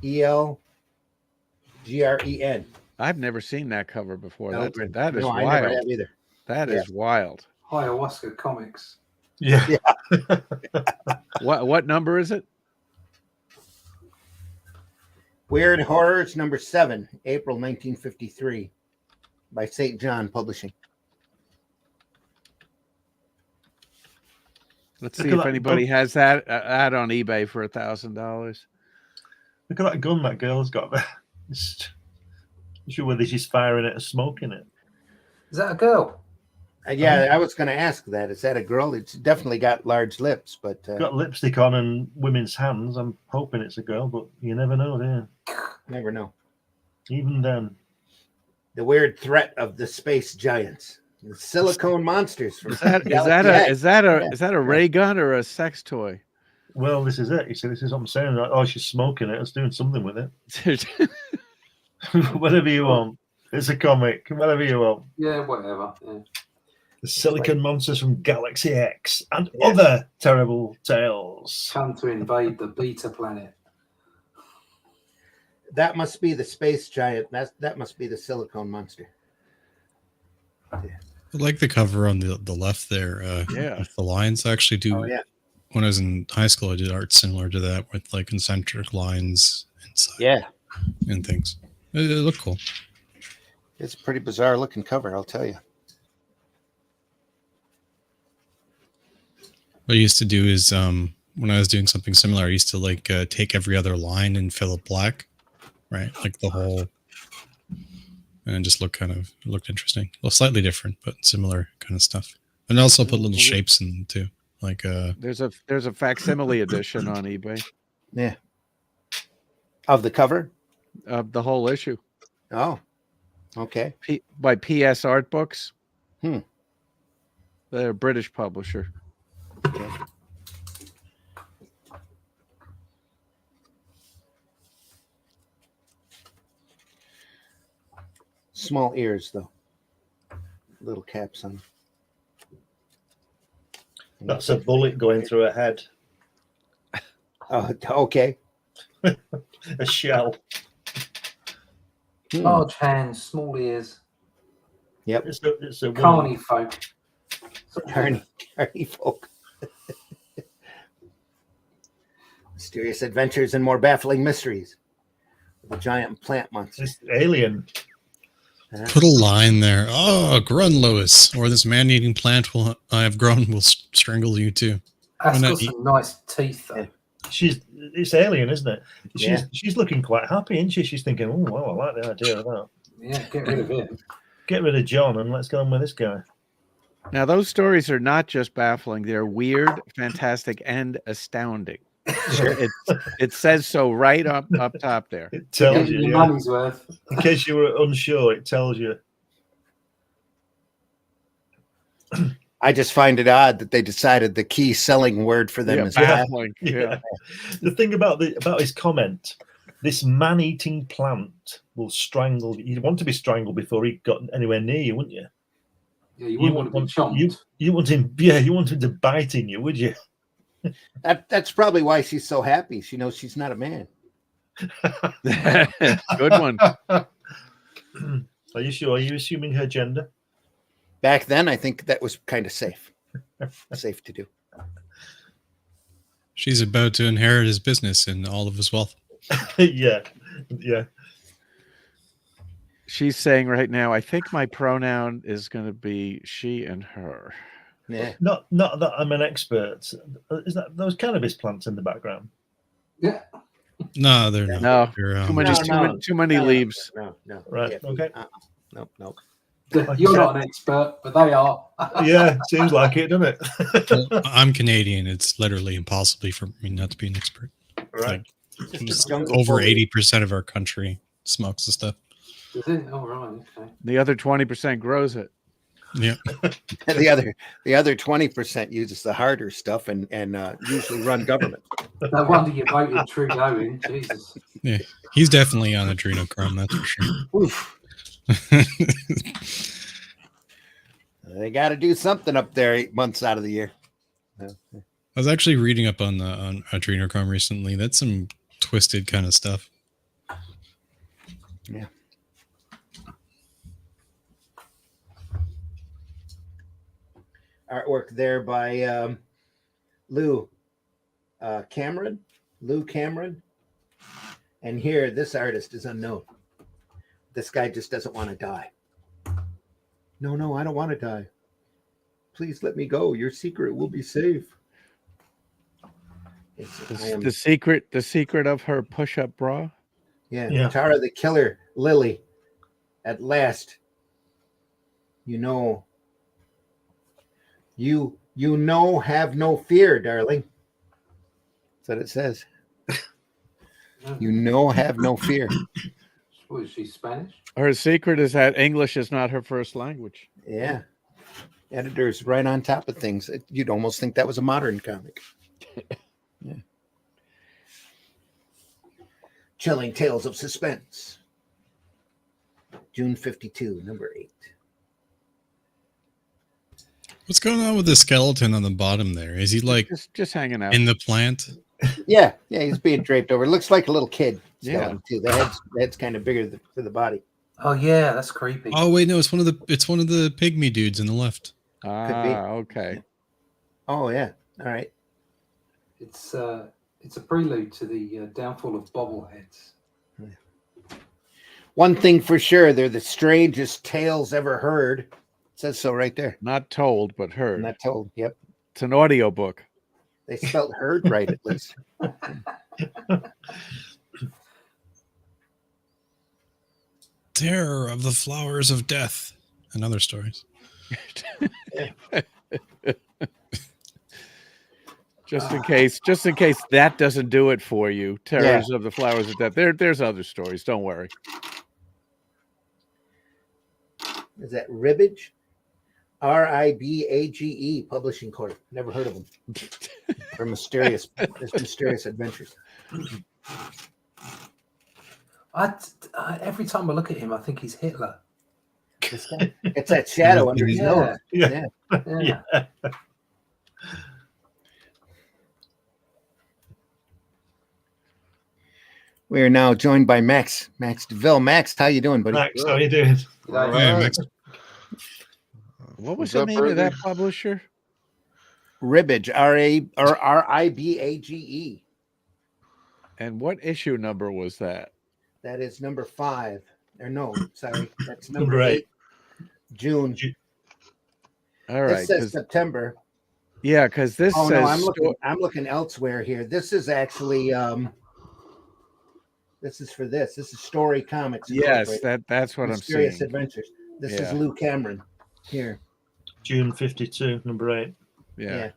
ELGREN. I've never seen that cover before. Elgren. That is No, I wild. never have either. That is wild. Ayahuasca Comics. Yeah. What number is it? Weird Horrors number 7, April 1953, by St. John Publishing. Let's Look see at if that anybody has that ad on eBay for $1,000. Look at that gun that girl's got there. I'm sure whether she's firing it or smoking it. Is that a girl? Yeah, I was going to ask that. Is that a girl? It's definitely got large lips, but Got lipstick on and women's hands. I'm hoping it's a girl, but you never know, do you? never know. Even then. The weird threat of the space giants, the silicone monsters. From Is that a ray gun or a sex toy? Well, this is it. You see, this is what I'm saying. Like, oh, she's smoking it. It's doing something with it. Whatever you want. It's a comic. Whatever you want. Yeah, whatever. Yeah. The silicon monsters from Galaxy X and other terrible tales. Come to invade the beta planet. That must be the space giant. That must be the silicone monster. I like the cover on the left there. Yeah. With the lines. I actually do. Oh, yeah. When I was in high school, I did art similar to that with like concentric lines inside Yeah. and things. It looked cool. It's a pretty bizarre looking cover, I'll tell you. What I used to do is when I was doing something similar, I used to like take every other line and fill it black, right? Like the whole, and it just looked interesting. Well, slightly different, but similar kind of stuff. And also put little shapes in them too. Like There's a facsimile edition on eBay Yeah. Of the cover? of the whole issue. Oh. Okay. by PS Art Books. Hmm. They're a British publisher. Okay. Small ears, though. Little caps on. That's a bullet going through her head. Oh, okay. A shell. Large hands, small ears. Yep. It's a woman. Carny folk. Carny folk. Mysterious adventures and more baffling mysteries. The giant plant monster. It's alien. Put a line there. Oh, Grun Lewis, or this man-eating plant I have grown will strangle you too. That's Why got not some nice teeth, though. It's alien, isn't it? Yeah. She's looking quite happy, isn't she? She's thinking, oh, well, I like the idea of that. Yeah, get rid of him. Get rid of John and let's go on with this guy. Now, those stories are not just baffling; they're weird, fantastic, and astounding. It says so right up top there. It tells Get you. your Yeah. money's worth. In case you were unsure, it tells you. I just find it odd that they decided the key selling word for them is baffling. Yeah. The thing about his comment, this man-eating plant will strangle. You'd want to be strangled before he got anywhere near you, wouldn't you? Yeah, you wouldn't want to be chomped. You want him. Yeah, you want him to bite in you, would you? That's probably why she's so happy. She knows she's not a man. Good one. Are you sure? Are you assuming her gender? Back then, I think that was kind of safe. Safe to do. She's about to inherit his business and all of his wealth. Yeah. She's saying right now, I think my pronoun is going to be she and her. Yeah. Not that I'm an expert. Is that those cannabis plants in the background? Yeah. No, they're not. No, They're, too many leaves. No. Right. Yeah. Okay. Nope. You're not an expert, but they are. Yeah, seems like it, doesn't it? well, I'm Canadian. It's literally impossible for me not to be an expert. Right. Just a jungle Over full of- 80% of our country smokes the stuff. Is it? Oh, right. Okay. The other 20% grows it. Yeah. the other 20% uses the harder stuff and usually run government. No wonder you voted Trudeau in. Jesus. Yeah. He's definitely on adrenochrome, that's for sure. Oof. They got to do something up there 8 months out of the year. I was actually reading up on adrenochrome recently. That's some twisted kind of stuff. Yeah. Artwork there by Lou Cameron. And here, this artist is unknown. This guy just doesn't want to die. No, I don't want to die. Please let me go. Your secret will be safe. The secret of her push-up bra. Yeah. Tara the Killer, Lily. At last, you know, have no fear, darling. That's what it says. Have no fear. Was she Spanish? Her secret is that English is not her first language. Yeah. Editor's right on top of things. You'd almost think that was a modern comic. Yeah. Chilling Tales of Suspense. June 52, number 8. What's going on with the skeleton on the bottom there? Is he like just hanging out in the plant? Yeah, he's being draped over. It looks like a little kid. Yeah. Too. The head's kind of bigger for the body. Oh yeah, that's creepy. Oh wait, no, it's one of the pygmy dudes on the left. Okay. Oh yeah. All right. It's a prelude to the downfall of bobbleheads. One thing for sure, they're the strangest tales ever heard. It says so right there. Not told, but heard. Not told. Yep. It's an audio book. They spelled heard right at least. Terror of the Flowers of Death and other stories. Just in case that doesn't do it for you. Terrors of the Flowers of Death. There's other stories. Don't worry. Is that Ribbage? Ribage Publishing Corp. Never heard of them. For mysterious adventures. Every time I look at him, I think he's Hitler. This guy, it's that shadow under his nose. Yeah. Yeah. We are now joined by Max DeVille. Max, how you doing, buddy? Max, how are you doing? Right. Yeah, Max. What was the name of that publisher? Ribbage, Ribage. And what issue number was that? That is number 5. Or no, sorry, that's number Number 8. June. All right. This says September. Yeah, because this Oh says no, I'm looking elsewhere here. This is actually this is for this. This is Story Comics. yes, that's what Mysterious I'm seeing. Adventures. This is Yeah. Lou Cameron here. June 52, number 8. Yeah.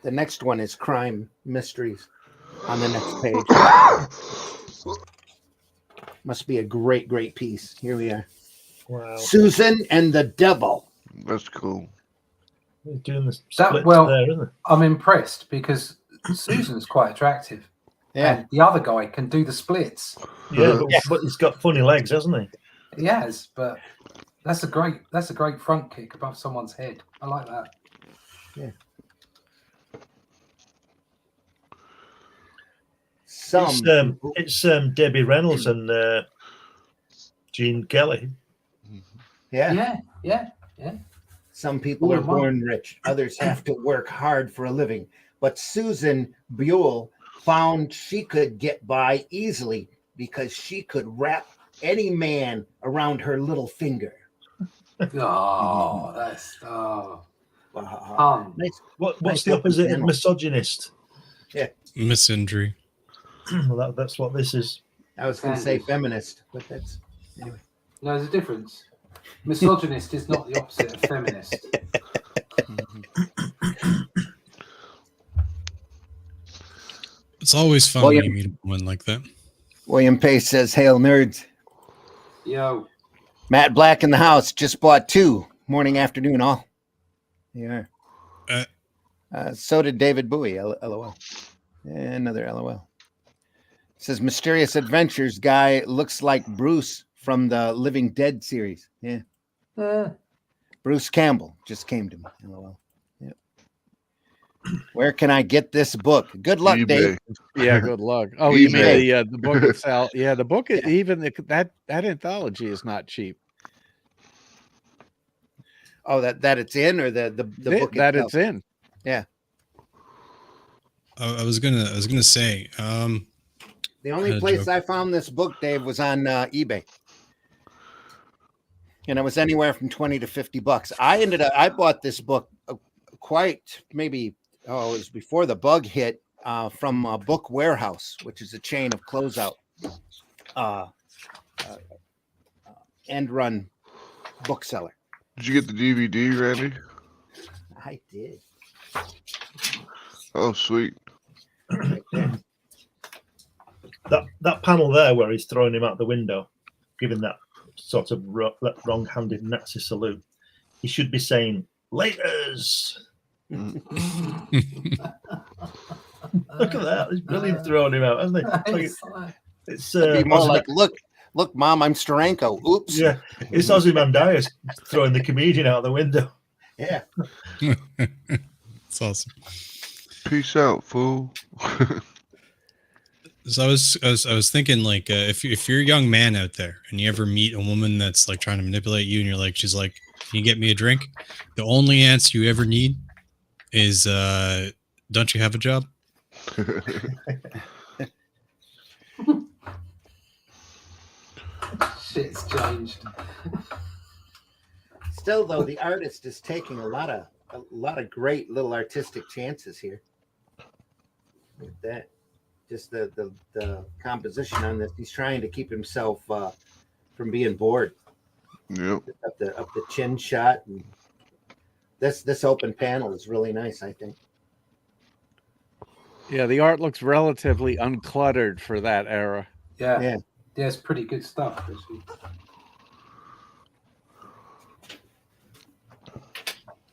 The next one is Crime Mysteries on the next page. Must be a great piece. Here we are. Wow. Susan and the Devil. That's cool. He's doing the That, splits well, there, isn't I'm impressed because Susan's quite attractive. Yeah. And the other guy can do the splits. he? Yeah, but he's got funny legs, hasn't he? He has, but that's a great front kick above someone's head. I like that. Yeah. It's Debbie Reynolds and Gene Kelly. Yeah. Yeah. Some people are born rich. Others have to work hard for a living. But Susan Buell found she could get by easily because she could wrap any man around her little finger. Oh, that's Nice. What's Nice the opposite of panel. misogynist? Misandry. Well, that's what this is. I was going to say feminist, but that's anyway. no, there's a difference. Misogynist is not the opposite of feminist. It's always fun when you meet a woman like that. William Pace says, "Hail nerds." Yo, Matt Black in the house just bought 2 morning, afternoon, all. Yeah. So did David Bowie. LOL. Another LOL. Says Mysterious Adventures guy looks like Bruce from the Living Dead series. Yeah. Bruce Campbell just came to me. LOL. Yep. Where can I get this book? Good luck, eBay. Dave. Yeah, good luck. Oh, you mean eBay. the book itself? Yeah, the book. Even that anthology is not cheap. Oh, that it's in, or the book that itself? it's in. Yeah. I was gonna say. The only place I found this book, Dave, was on eBay. And it was anywhere from $20 to $50. I bought this book it was before the bug hit, from Book Warehouse, which is a chain of closeout end run bookseller. Did you get the DVD, Randy? I did. Oh, sweet. Right there. That panel there where he's throwing him out the window, giving that sort of wrong-handed Nazi salute. He should be saying, "Laters." Look at that! He's brilliant throwing him out, hasn't he? It's It'd be more like, look, Mom, I'm Steranko. Oops. yeah, it's Ozymandias throwing the comedian out the window. Yeah. It's awesome. Peace out, fool. So I was thinking, like, if you're a young man out there and you ever meet a woman that's like trying to manipulate you, and she's like, "Can you get me a drink?" The only answer you ever need is, "Don't you have a job?" shit's changed. Still, though, the artist is taking a lot of great little artistic chances here. With that, just the composition on this, he's trying to keep himself from being bored. Yep. Up the chin shot, and this open panel is really nice, I think. Yeah, the art looks relatively uncluttered for that era. Yeah. Yeah. Yeah, it's pretty good stuff. Actually.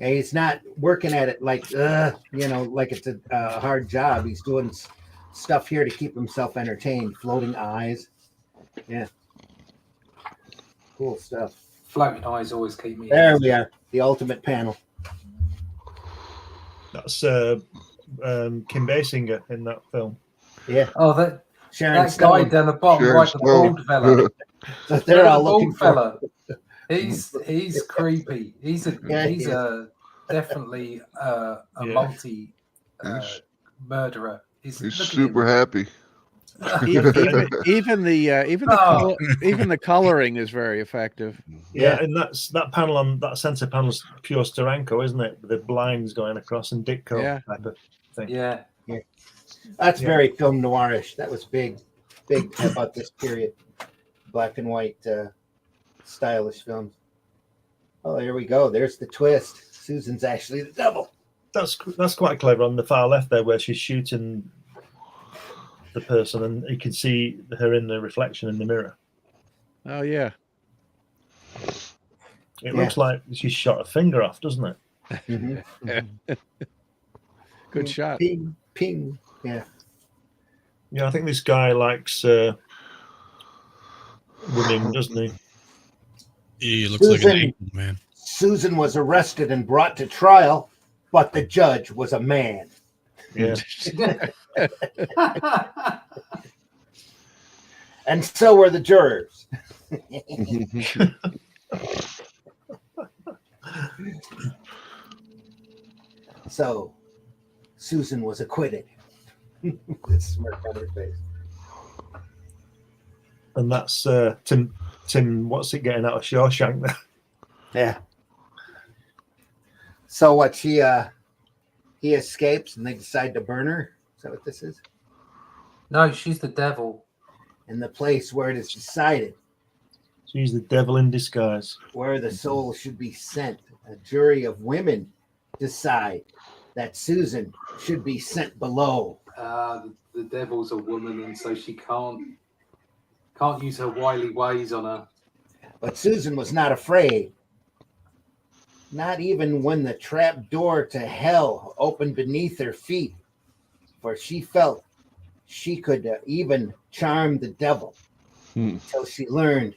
And he's not working at it like, like it's a hard job. He's doing stuff here to keep himself entertained. Floating eyes. Yeah. Cool stuff. Floating eyes always keep me. There we are. The ultimate panel. That's Kim Basinger in that film. Yeah. Oh, that Sharon that guy Stone. down the bottom Sharon right, the Stone. bald fella. They're all The looking bald for. fella. He's creepy. He's Yeah, he a definitely a Yeah. multi He's- murderer. He's look at super him. happy. Even Oh. the coloring is very effective. Yeah, and that panel on that center panel's pure Steranko, isn't it? With the blinds going across and Ditko Yeah. type of thing. Yeah. That's Yeah. very film noirish. That was big about this period. Black and white, stylish films. Oh, here we go. There's the twist. Susan's actually the devil. That's quite clever on the far left there, where she's shooting the person, and you can see her in the reflection in the mirror. Oh yeah. It looks like she's shot a finger off, doesn't it? Mm-hmm. Good shot. Ping, ping. Yeah. Yeah, I think this guy likes women, doesn't he? He looks like an Susan. angel, man. Susan was arrested and brought to trial, but the judge was a man. Yeah. And so were the jurors. So Susan was acquitted. With smirk on her face. And that's Tim. What's it getting out of Shawshank there? Yeah. So what? He escapes and they decide to burn her. Is that what this is? No, she's the devil. In the place where it is decided She's the devil in disguise. where the soul should be sent. A jury of women decide that Susan should be sent below. The devil's a woman, and so she can't use her wily ways on her. But Susan was not afraid. Not even when the trap door to hell opened beneath her feet, for she felt she could even charm the devil until she learned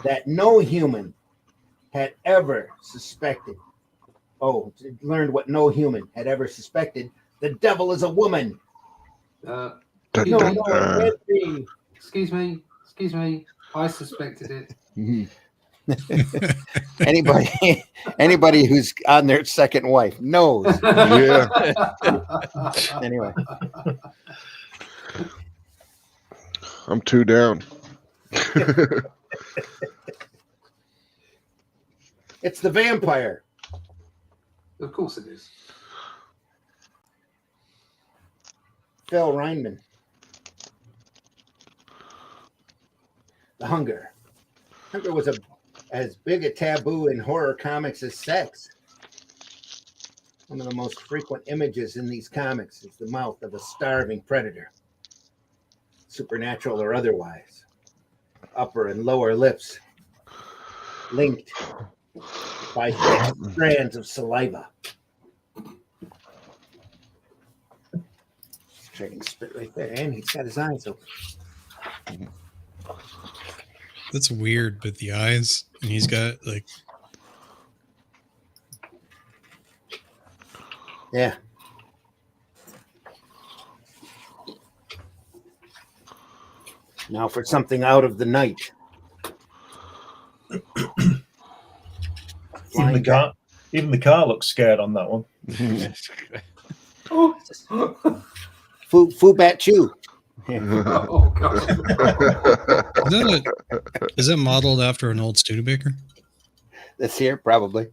that no human had ever suspected. Learned what no human had ever suspected. The devil is a woman. Uh, Dun, No, dun, no, dun. it can't be. excuse me. I suspected it. Anybody who's on their second wife knows. Yeah. Anyway, I'm 2 down. it's the vampire. Of course it is. Phil Reinman. The Hunger. Hunger was as big a taboo in horror comics as sex. One of the most frequent images in these comics is the mouth of a starving predator, supernatural or otherwise. Upper and lower lips linked by thick strands of saliva. Trading spit right there, and he's got his eyes open. That's weird with the eyes, and he's got like Yeah. Now for something out of the night. Even the car looks scared on that one. Oh, Fu Bat Chew. oh God. is that modeled after an old Studebaker? This here, probably.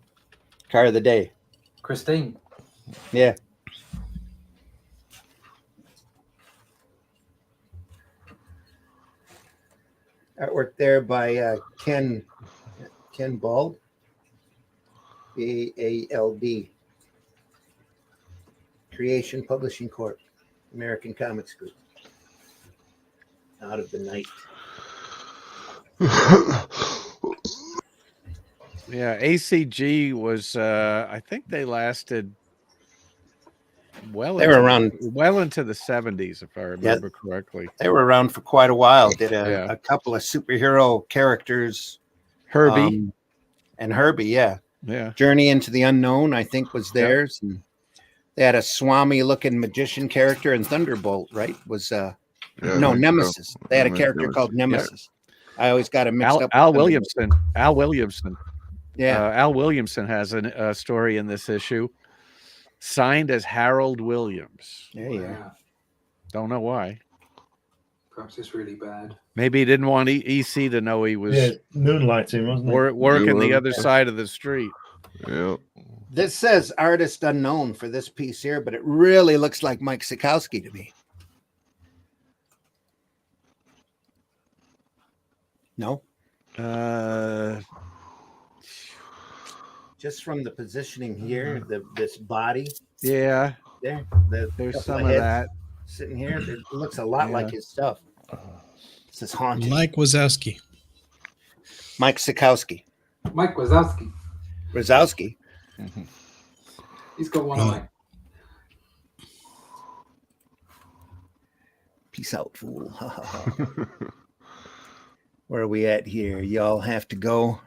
Car of the day. Christine. Yeah. Artwork there by Ken Bald. BALD. Creation Publishing Corp. American Comics Group. Out of the Night. Yeah, ACG was. I think they lasted well. They were around. well into the 70s, if I remember correctly. They were around for quite a while. Did Yeah. a couple of superhero characters. Herbie. And Herbie, yeah. Yeah. Journey into the Unknown, I think, was theirs. And they had a Swami-looking magician character, and Thunderbolt, right? Was Nemesis. They had a character called Nemesis. I always got him mixed up. Al Williamson. Al Williamson. Yeah. Al Williamson has a story in this issue, signed as Harold Williams. There you are. Don't know why. Perhaps it's really bad. Maybe he didn't want EC to know he was moonlighting, wasn't he? Working the other side of the street. Yeah. This says artist unknown for this piece here, but it really looks like Mike Sikowski to me. No? Just from the positioning here, this body. Yeah. There. There's some of that. Sitting here, it looks a lot like his stuff. This is haunted. Mike Wazowski. Mike Sikowski. Mike Wazowski. Wazowski. He's got one eye. Peace out, fool. Where are we at here? Y'all have to go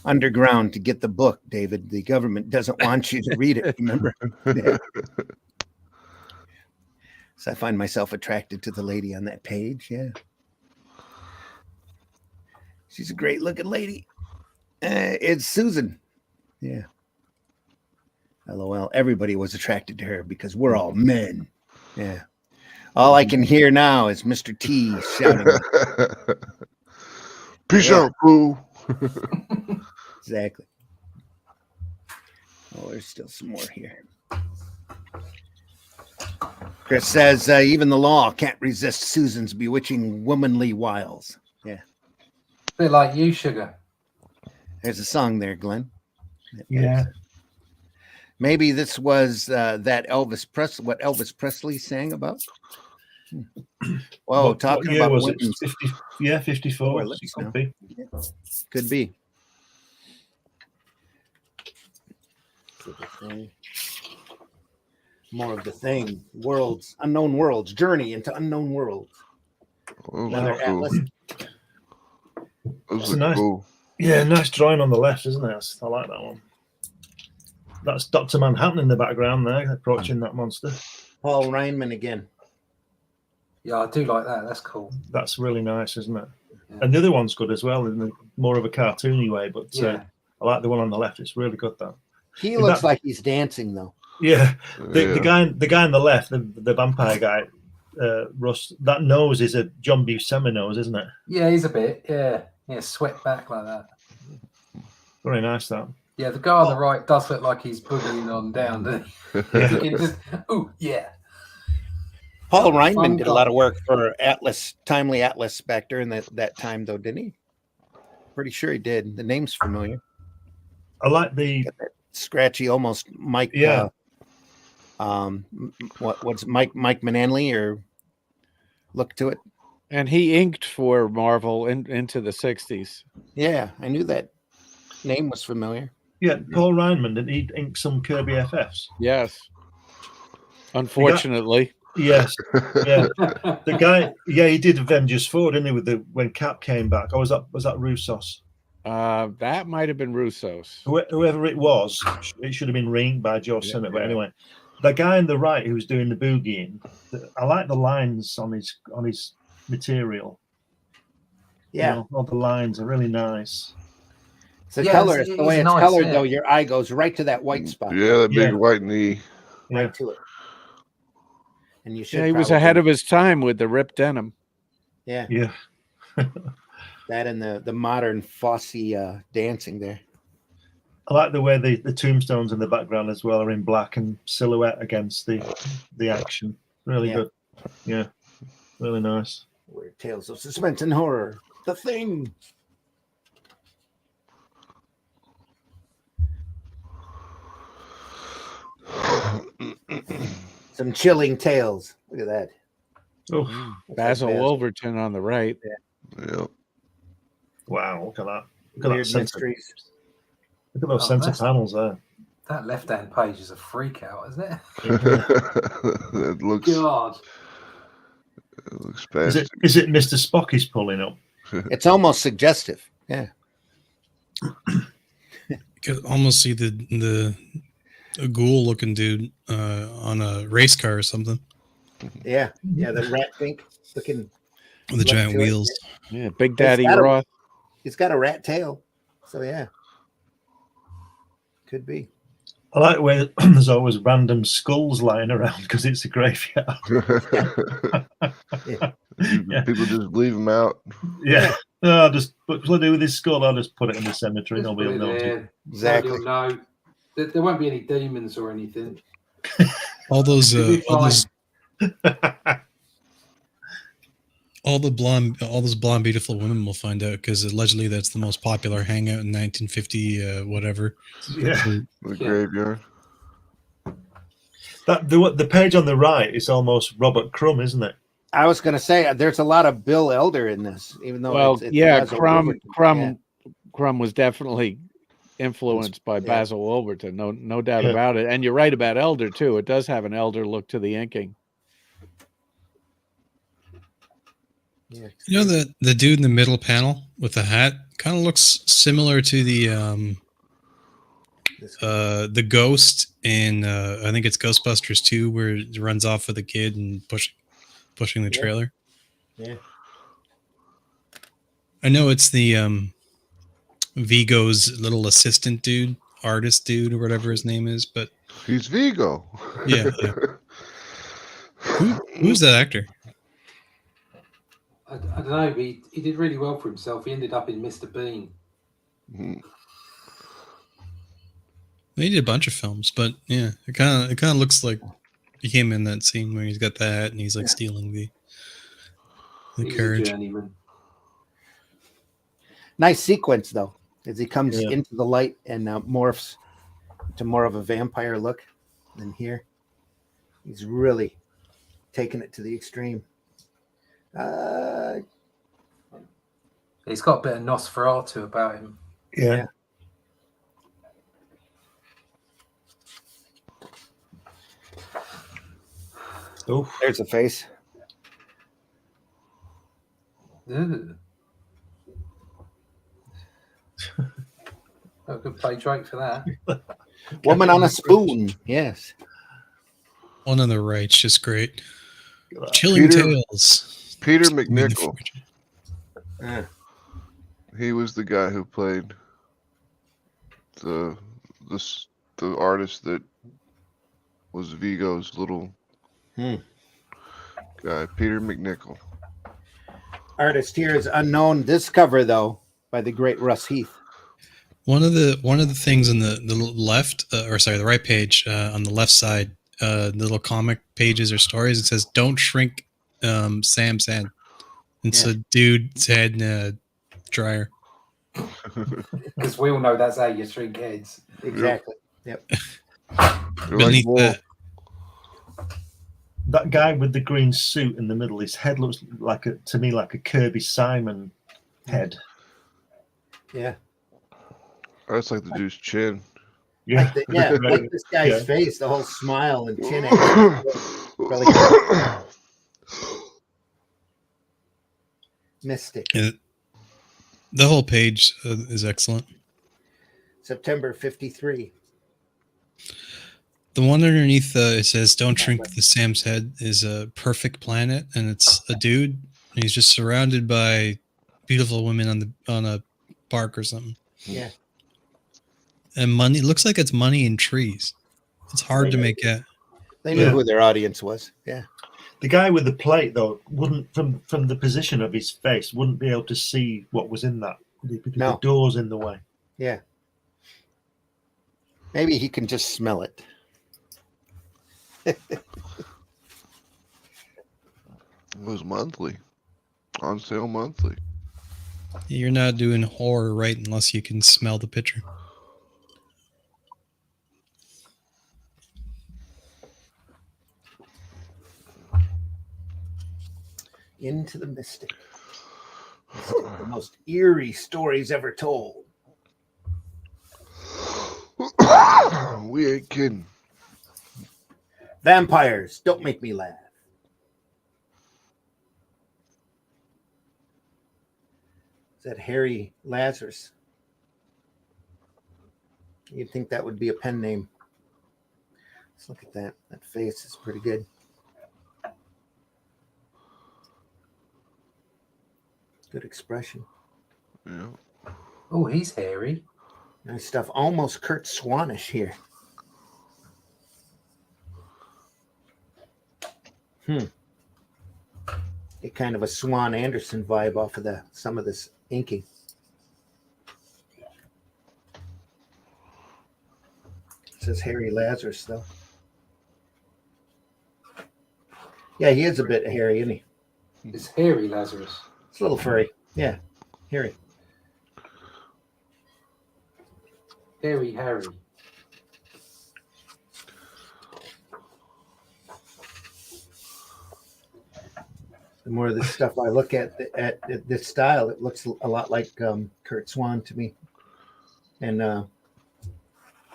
underground to get the book, David. The government doesn't want you to read it, remember? Yeah. So I find myself attracted to the lady on that page. Yeah. She's a great looking lady. It's Susan. Yeah. LOL. Everybody was attracted to her because we're all men. Yeah. All I can hear now is Mr. T shouting. Peace out, fool. Exactly. Oh, there's still some more here. Chris says, even the law can't resist Susan's bewitching womanly wiles. Yeah. Bit like you, Sugar. There's a song there, Glenn. Yeah. Maybe this was that what Elvis Presley sang about. Well, talking about was women's, it? 50, yeah, 54. Could be. Could be. More of the thing. Worlds, unknown worlds, journey into unknown worlds. Another atlas. Those That's look nice. cool. Yeah, nice drawing on the left, isn't it? I like that one. That's Dr. Manhattan in the background there, approaching that monster. Paul Reinman again. Yeah, I do like that. That's cool. That's really nice, isn't it? Yeah. And the other one's good as well, in more of a cartoony way. But Yeah. I like the one on the left. It's really good, that. He looks like he's dancing, though. Yeah, the guy on the left, the vampire guy, Russ. That nose is a John Buscema nose, isn't it? Yeah, he's a bit. Yeah, sweat back like that. Very nice, that. Yeah, the guy on the right does look like he's boogieing on down. Doesn't he? Paul Reinman did a lot of work for Atlas, Timely Atlas back during that time, though, didn't he? Pretty sure he did. The name's familiar. I like the scratchy, almost Mike. Yeah. What's Mike Mananley or look to it? And he inked for Marvel into the 60s. Yeah, I knew that name was familiar. Yeah, Paul Reinman, didn't he ink some Kirby FFs? Yes. Unfortunately. Yes. Yeah. The guy, he did Avengers 4, didn't he, when Cap came back? Or was that Russos? That might have been Russo's. Whoever it was, it should have been ringed by Joe Simmett. But anyway, the guy on the right who's doing the boogieing, I like the lines on his material. Yeah, all the lines are really nice. The color, the way it's nice, colored, though, your eye goes right to that white spot. Yeah, that big white knee. Right to it. And you should. Yeah, he was ahead of his time with the ripped denim. Yeah. Yeah. That and the modern Fosse dancing there. I like the way the tombstones in the background as well are in black and silhouette against the action. Really good. Yeah. Really nice. Weird tales of suspense and horror. The Thing. Some chilling tales. Look at that. Oh, Basil Wolverton on the right. Yeah. Wow, look at that. Look Weird at that mysteries. Look at those Oh, centre that's- panels there. That left-hand page is a freak out, isn't it? It looks God. Is fast. it Mr. Spock he's pulling up? It's almost suggestive. Yeah. You could almost see the a ghoul looking dude on a race car or something Yeah. Yeah. The rat pink looking. with the Look giant to it, wheels. Yeah, Big Daddy got a- Roth. He's got a rat tail. So yeah. Could be. I like where there's always random skulls lying around because it's a graveyard. Yeah. People just leave them out. Yeah. No, I'll just what do I do with this skull? I'll just put it in the cemetery. Just Nobody put will it notice. there. Exactly. Nobody will know. There won't be any demons or anything. All those It'll be all fine. those blonde beautiful women will find out because allegedly that's the most popular hangout in 1950 whatever. Yeah. The Yeah. graveyard. The page on the right is almost Robert Crumb, isn't it? I was going to say there's a lot of Bill Elder in this, even though Well, it's yeah, Basil Crumb Wolverton. was definitely influenced by Basil Wolverton, no doubt Yeah. about it. And you're right about Elder too. It does have an Elder look to the inking. Yeah. You know the dude in the middle panel with the hat kind of looks similar to the ghost in I think it's Ghostbusters 2 where it runs off with a kid and pushing the trailer. Yeah. I know it's the Vigo's little assistant dude, artist dude, or whatever his name is, but He's Vigo. yeah. Who's that actor? I don't know. He did really well for himself. He ended up in Mr. Bean. They did a bunch of films, but yeah, it kind of looks like he came in that scene where he's got the hat and he's like stealing the He's a carriage. journeyman. Nice sequence though, as he comes Yeah. into the light and morphs to more of a vampire look than here. He's really taking it to the extreme. He's got a bit of Nosferatu about him. Yeah. Oh, There's the face. Ugh. I could play Drake for that. Woman on a spoon. Yes. One on the right's just great. Chilling Peter- Tales. Peter In the McNichol. Ah, He was the guy who played the artist that was Vigo's little guy, Peter McNichol. artist here is unknown. This cover though, by the great Russ Heath. One of the things on the left, the right page on the left side, the little comic pages or stories, it says "Don't shrink Sam's head." It's a dude's head in a dryer. Because we all know that's how you shrink heads. Exactly. Yep. They're Beneath wool. that guy with the green suit in the middle, his head looks to me like a Kirby Simon head. Yeah. That's like the dude's chin. Yeah. Like this guy's Yeah. face, the whole smile and chin. Really Mystic. Yeah, the whole page is excellent. September 53. The one underneath it says "Don't shrink the Sam's head" is a perfect planet, and it's a dude. And he's just surrounded by beautiful women on a park or something. Yeah. And money. It looks like it's money and trees. It's hard to make out. They knew who their audience was. Yeah. The guy with the plate, though, wouldn't from the position of his face, wouldn't be able to see what was in that because No. the door's in the way. Yeah. Maybe he can just smell it. It was monthly. On sale monthly. You're not doing horror right unless you can smell the picture. Into the Mystic. The most eerie stories ever told. We ain't kidding. Vampires, don't make me laugh. Is that Harry Lazarus? You'd think that would be a pen name. Let's look at that. That face is pretty good. Good expression. Yeah. Oh, he's hairy. Nice stuff. Almost Kurt Swanish here. Get kind of a Swan Anderson vibe off of some of this inking. It says Harry Lazarus, though. Yeah, he is a bit hairy, isn't he? It's hairy Lazarus. It's a little furry. Yeah, hairy. Hairy Harry. The more of this stuff I look at this style, it looks a lot like Kurt Swan to me. And Look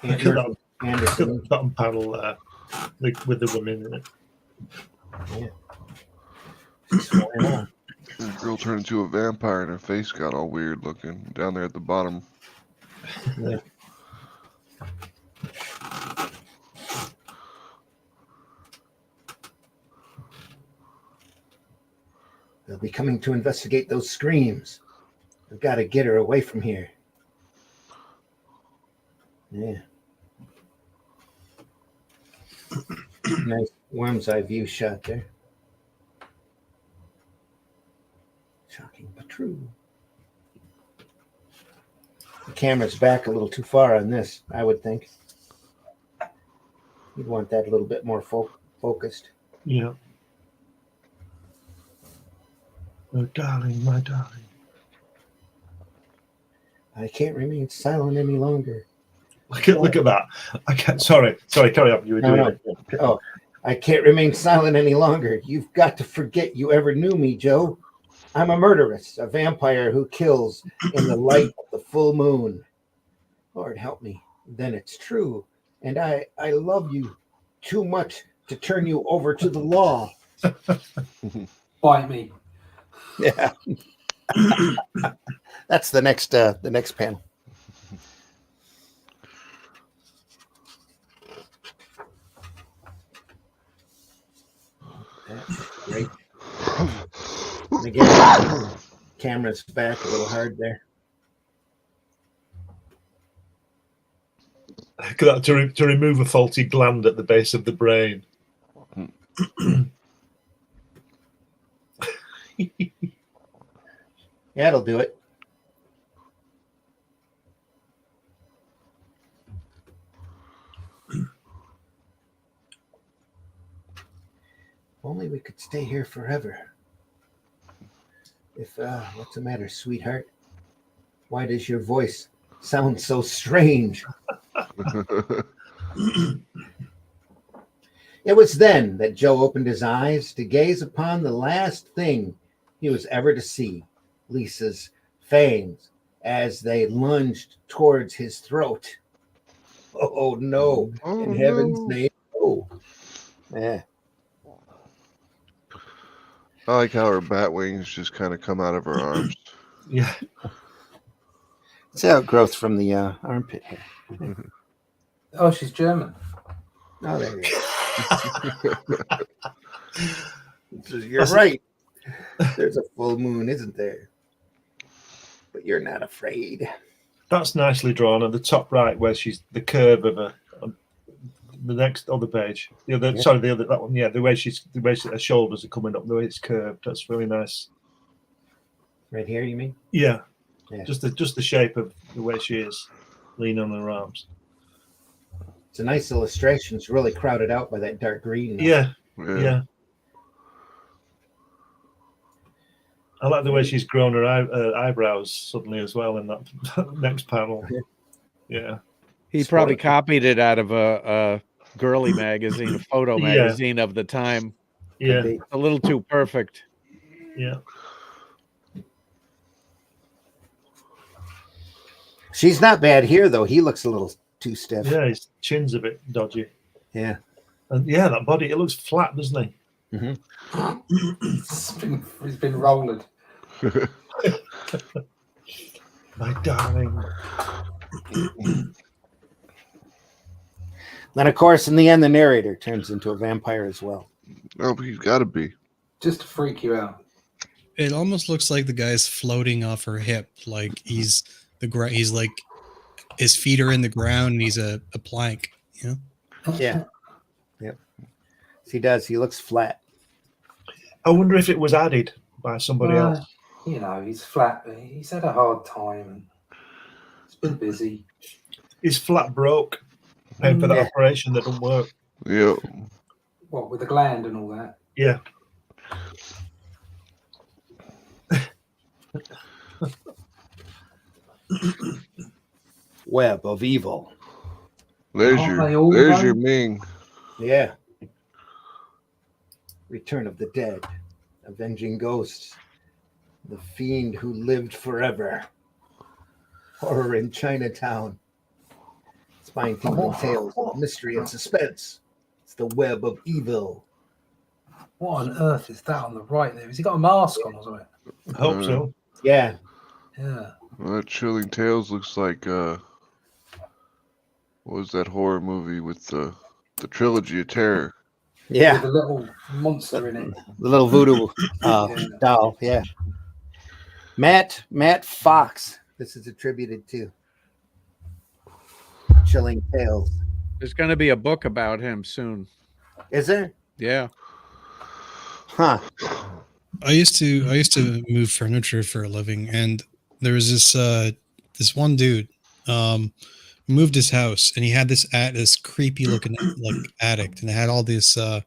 at that, Anderson. bottom panel there with the women in it. Yeah. Just flying on. The girl turned into a vampire and her face got all weird looking down there at the bottom. Yeah. They'll be coming to investigate those screams. I've got to get her away from here. Yeah. Nice worm's eye view shot there. Shocking but true. The camera's back a little too far on this, I would think. You'd want that a little bit more focused. Yeah. Oh, darling, my darling. I can't remain silent any longer. Look at that. I can't. Sorry. Carry on. You were doing it. Oh, I can't remain silent any longer. You've got to forget you ever knew me, Joe. I'm a murderess, a vampire who kills in the light of the full moon. Lord help me. Then it's true. And I love you too much to turn you over to the law. Bite me. Yeah. That's the next panel. That's great. And again, camera's back a little hard there. Look at that, to remove a faulty gland at the base of the brain. Yeah, it'll do it. Only we could stay here forever. If, what's the matter, sweetheart? Why does your voice sound so strange? It was then that Joe opened his eyes to gaze upon the last thing he was ever to see, Lisa's fangs, as they lunged towards his throat. Oh, no. In heaven's name, no. Yeah. I like how her bat wings just kind of come out of her arms. Yeah. It's how it grows from the armpit hair. Oh, she's German. Oh, there you go. You're right. There's a full moon, isn't there? But you're not afraid. That's nicely drawn on the top right, where she's the curve of the next other page. The other, Yeah. sorry, the other that one. Yeah, the way her shoulders are coming up, the way it's curved. That's really nice. Right here, you mean? Yeah. Yeah. Just the shape of the way she is, leaning on her arms. It's a nice illustration. It's really crowded out by that dark green. Yeah. Yeah. Yeah. I like the way she's grown her eyebrows suddenly as well in that next panel. Yeah. He probably copied it out of a girly magazine, a photo Yeah. magazine of the time. Yeah. A little too perfect. Yeah. She's not bad here, though. He looks a little too stiff. Yeah, his chin's a bit dodgy. Yeah. And yeah, that body, it looks flat, doesn't he? Mm-hmm. He's been rolled. My darling. Then, of course, in the end, the narrator turns into a vampire as well. Oh, but he's got to be. Just to freak you out. It almost looks like the guy's floating off her hip, like he's like his feet are in the ground and he's a plank. You know? Yeah. Yep. He does. He looks flat. I wonder if it was added by somebody else. You know, he's flat. He's had a hard time. And he's been busy. He's flat broke, paying for that Yeah. operation that didn't work. Yeah. What, with the gland and all that? Yeah. Web of evil. There's Aren't they all there's done? your Ming. Yeah. Return of the dead. Avenging ghosts. The fiend who lived forever. Horror in Chinatown. Spine-tingling tales of mystery and suspense. It's the web of evil. What on earth is that on the right there? Has he got a mask on or something? I hope so. Yeah. Yeah. Well, that Chilling Tales looks like what was that horror movie with the trilogy of terror? Yeah. With a little monster in it. The little voodoo Yeah. doll. Yeah. Matt Fox. This is attributed to Chilling Tales. There's going to be a book about him soon. Is there? Yeah. Huh. I used to move furniture for a living, and there was this one dude moved his house, and he had this creepy looking like attic, and it had all this. The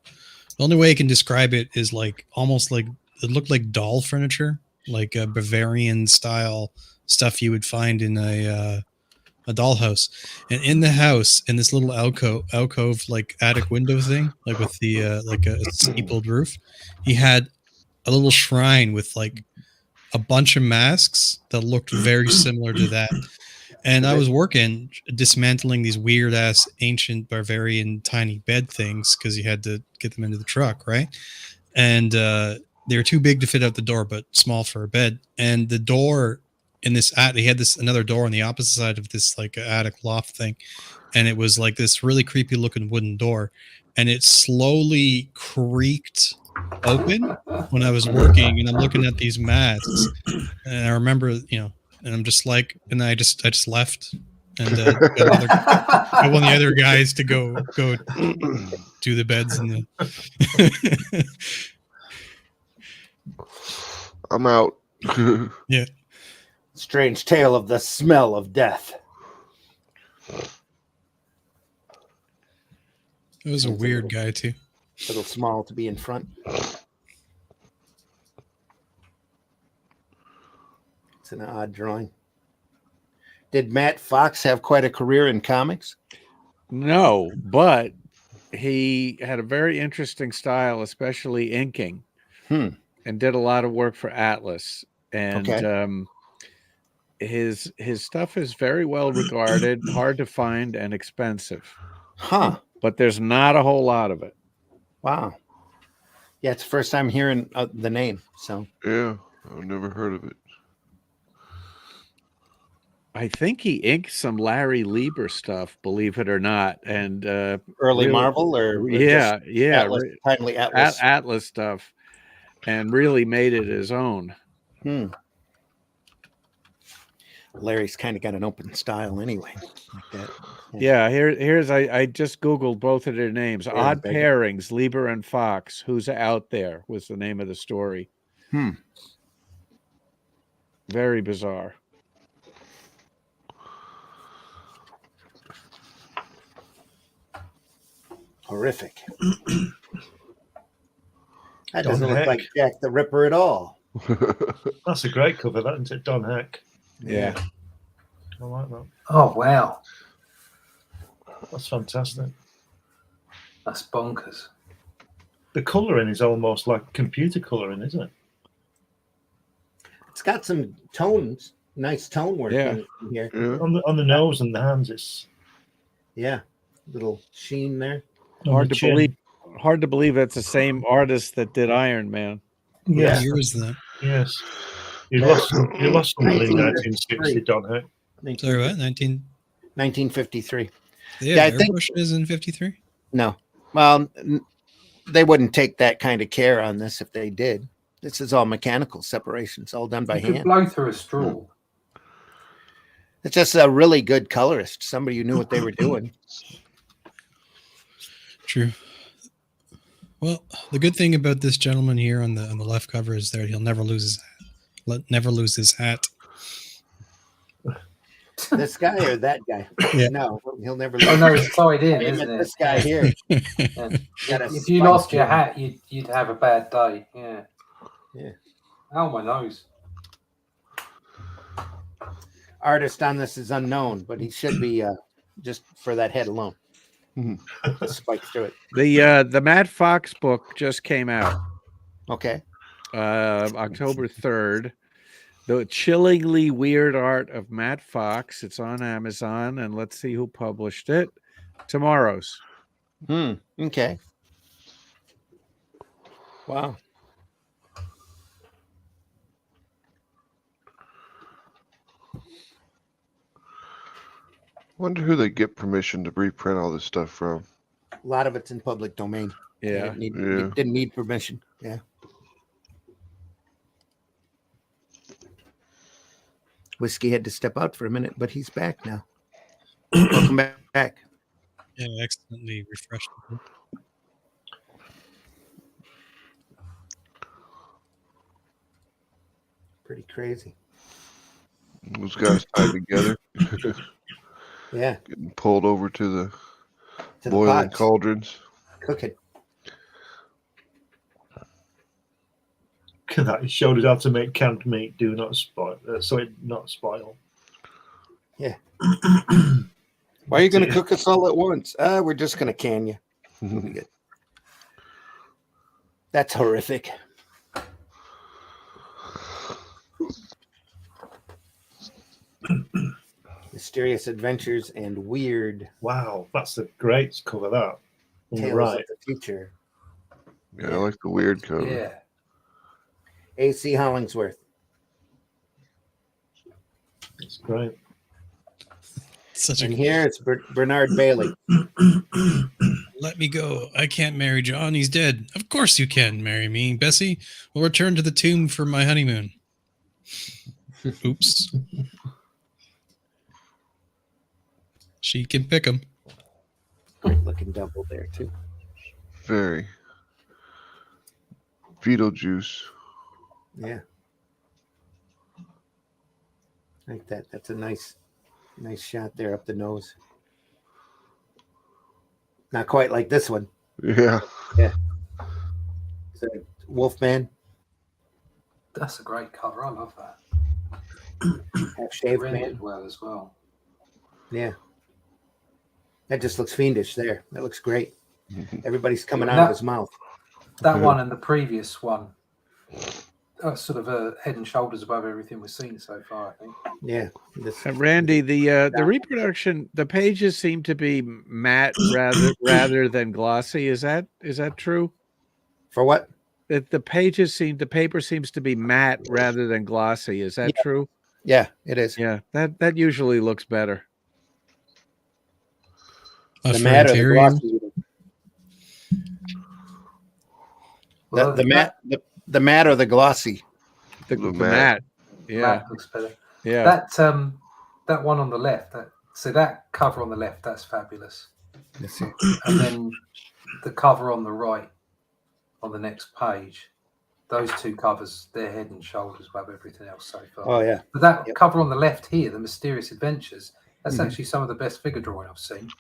only way I can describe it is like almost like it looked like doll furniture, like a Bavarian style stuff you would find in a dollhouse. And in the house, in this little alcove like attic window thing, like with the like a steepled roof, he had a little shrine with like a bunch of masks that looked very similar to that. And I was working dismantling these weird ass ancient Bavarian tiny bed things because you had to get them into the truck, right? And they were too big to fit out the door, but small for a bed. And the door in this attic, he had another door on the opposite side of this like attic loft thing, and it was like this really creepy looking wooden door, and it slowly creaked open when I was working, and I'm looking at these masks, and I remember, and I'm just like, and I just left, and got one of the other guys to go do the beds and the I'm out. yeah. Strange tale of the smell of death. It was a weird guy too. A little small to be in front. It's an odd drawing. Did Matt Fox have quite a career in comics? No, but he had a very interesting style, especially inking, and did a lot of work for Atlas. And his stuff is very well regarded, hard to find, and expensive. Huh. But there's not a whole lot of it. Wow. Yeah, it's the first time hearing the name. So Yeah, I've never heard of it. I think he inked some Larry Lieber stuff, believe it or not, and early really- Marvel or yeah, Atlas, timely Atlas. Atlas stuff, and really made it his own. Larry's kind of got an open style anyway, like that. Yeah, here's I just Googled both of their names. Yeah, Odd big. Pairings, Lieber and Fox. Who's Out There was the name of the story. Very bizarre. Horrific. That doesn't Don look Heck. like Jack the Ripper at all. That's a great cover, that, isn't it? Don Heck. Yeah. I like that. Oh, wow. That's fantastic. That's bonkers. The colouring is almost like computer colouring, isn't it? It's got some tones, nice tone work Yeah. in here. Yeah. On the nose and the hands, it's Yeah, little sheen there. On Hard the to chin. believe. Hard to believe that's the same artist that did Iron Man. What Yes, year was that? yes. You lost something in 1953. 1960, Don. Hey? Sorry, what? 1953. They Yeah, have I think- airbrushes in 53? No. Well, they wouldn't take that kind of care on this if they did. This is all mechanical separation. It's all done by You could hand. blow through a straw. It's just a really good colorist, somebody who knew what they were doing. True. Well, the good thing about this gentleman here on the left cover is that he'll never lose his hat. Never lose his hat. This guy or that guy? Yeah. No, he'll never Oh lose. no, it's tied in, Aim isn't at it? this guy here. Yeah. Got a If you spike lost your here. hat, you'd have a bad day. Yeah. Yeah. Ow, my nose. Artist on this is unknown, but he should be just for that head alone. The spike through it. The Matt Fox book just came out Okay. October 3rd. The Chillingly Weird Art of Matt Fox. It's on Amazon, and let's see who published it. Tomorrow's. Okay. Wow. Wonder who they get permission to reprint all this stuff from. A lot of it's in public domain. Yeah. Didn't need permission. Yeah. Whiskey had to step out for a minute, but he's back now. Welcome back. Yeah, I accidentally refreshed it. Pretty crazy. Those guys tied together, Yeah. getting pulled over to the To the boiling pots. cauldrons. Cooking. Look at that. He showed us how to make canned meat. Do not spoil. So it not spoil. Yeah. Why are you going to cook us all at once? We're just going to can you. We'll be good. That's horrific. Mysterious Adventures and Weird Wow, that's a great cover. That. On the Tales right. of the Future. Yeah, I like the weird cover. Yeah. A.C. Hollingsworth. It's great. Such And a here it's Bernard Bailey. let me go. I can't marry John. He's dead. Of course you can marry me, Bessie. We'll return to the tomb for my honeymoon. Oops. She can pick him. Great looking double there, too. Very. Beetlejuice. Yeah. Like that. That's a nice shot there up the nose. Not quite like this one. Yeah. So Wolfman, That's a great cover. I love that. half shaved man. Rendered well as well. Yeah. That just looks fiendish there. That looks great. Everybody's coming out That- of his mouth. That one and the previous one are sort of a head and shoulders above everything we've seen so far, I think. Yeah. This, Randy, the reproduction, the pages seem to be matte rather than glossy. Is that true? for what? That the paper seems to be matte rather than glossy. Is that true? Yeah, it is. Yeah, that usually looks better. The For matte or the interior, glossy. Well, The matte or the glossy. The The matte. matte. Yeah, Matte looks better. yeah. That one on the left. That cover on the left, that's fabulous. That's it. And then the cover on the right, on the next page, those two covers, they're head and shoulders above everything else so far. Oh yeah. But that Yep. cover on the left here, the Mysterious Adventures, that's Mhm. actually some of the best figure drawing I've seen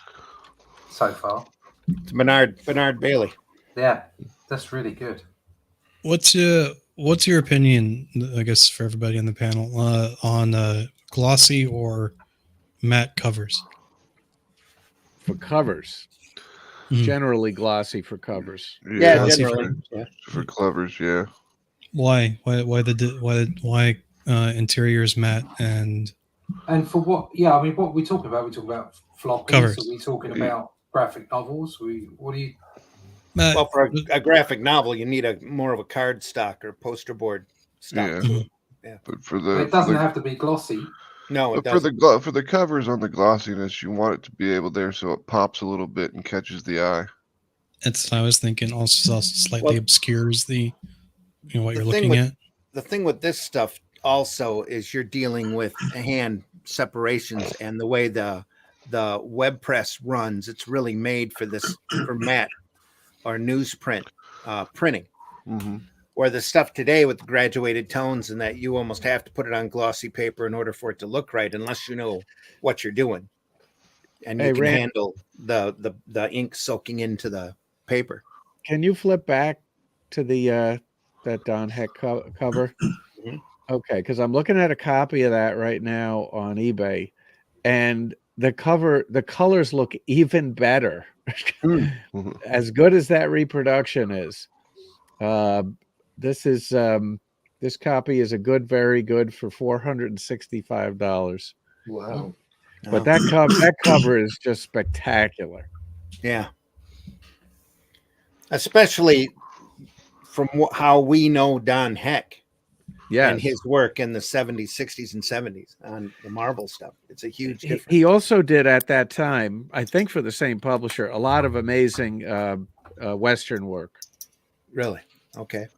so far. It's Bernard Bailey. Yeah, that's really good. what's your opinion? I guess for everybody on the panel on glossy or matte covers. For covers, Mhm. generally glossy for covers. Yeah, Glossy generally. Yeah. For clovers, yeah. Why interiors matte and And for what? Yeah, I mean, what are we talking about? We talk about floppies. Covers. Are we talking about graphic novels? What do you? Well, for a graphic novel, you need a more of a card stock or poster board stock. Yeah. But for But it doesn't have to be glossy. No, it but for doesn't. for the covers on the glossiness, you want it to be able there so it pops a little bit and catches the eye. That's what I was thinking. Also, slightly obscures the what you're looking at. The thing with this stuff also is you're dealing with hand separations and the way the web press runs. It's really made for this for matte or newsprint printing. Mm-hmm. Where the stuff today with the graduated tones and that you almost have to put it on glossy paper in order for it to look right, unless you know what you're doing, and you can handle the ink soaking into the paper. Can you flip back to the that Don Heck cover? Mm-hmm. Okay, because I'm looking at a copy of that right now on eBay, and the colors look even better. As good as that reproduction is, this copy is a very good for $465. Wow! But that cover is just spectacular. Yeah, especially from how we know Don Heck. Yes. And his work in the 70s, 60s, and 70s on the Marvel stuff. It's a huge difference. He also did at that time, I think for the same publisher, a lot of amazing Western work. Really? Okay.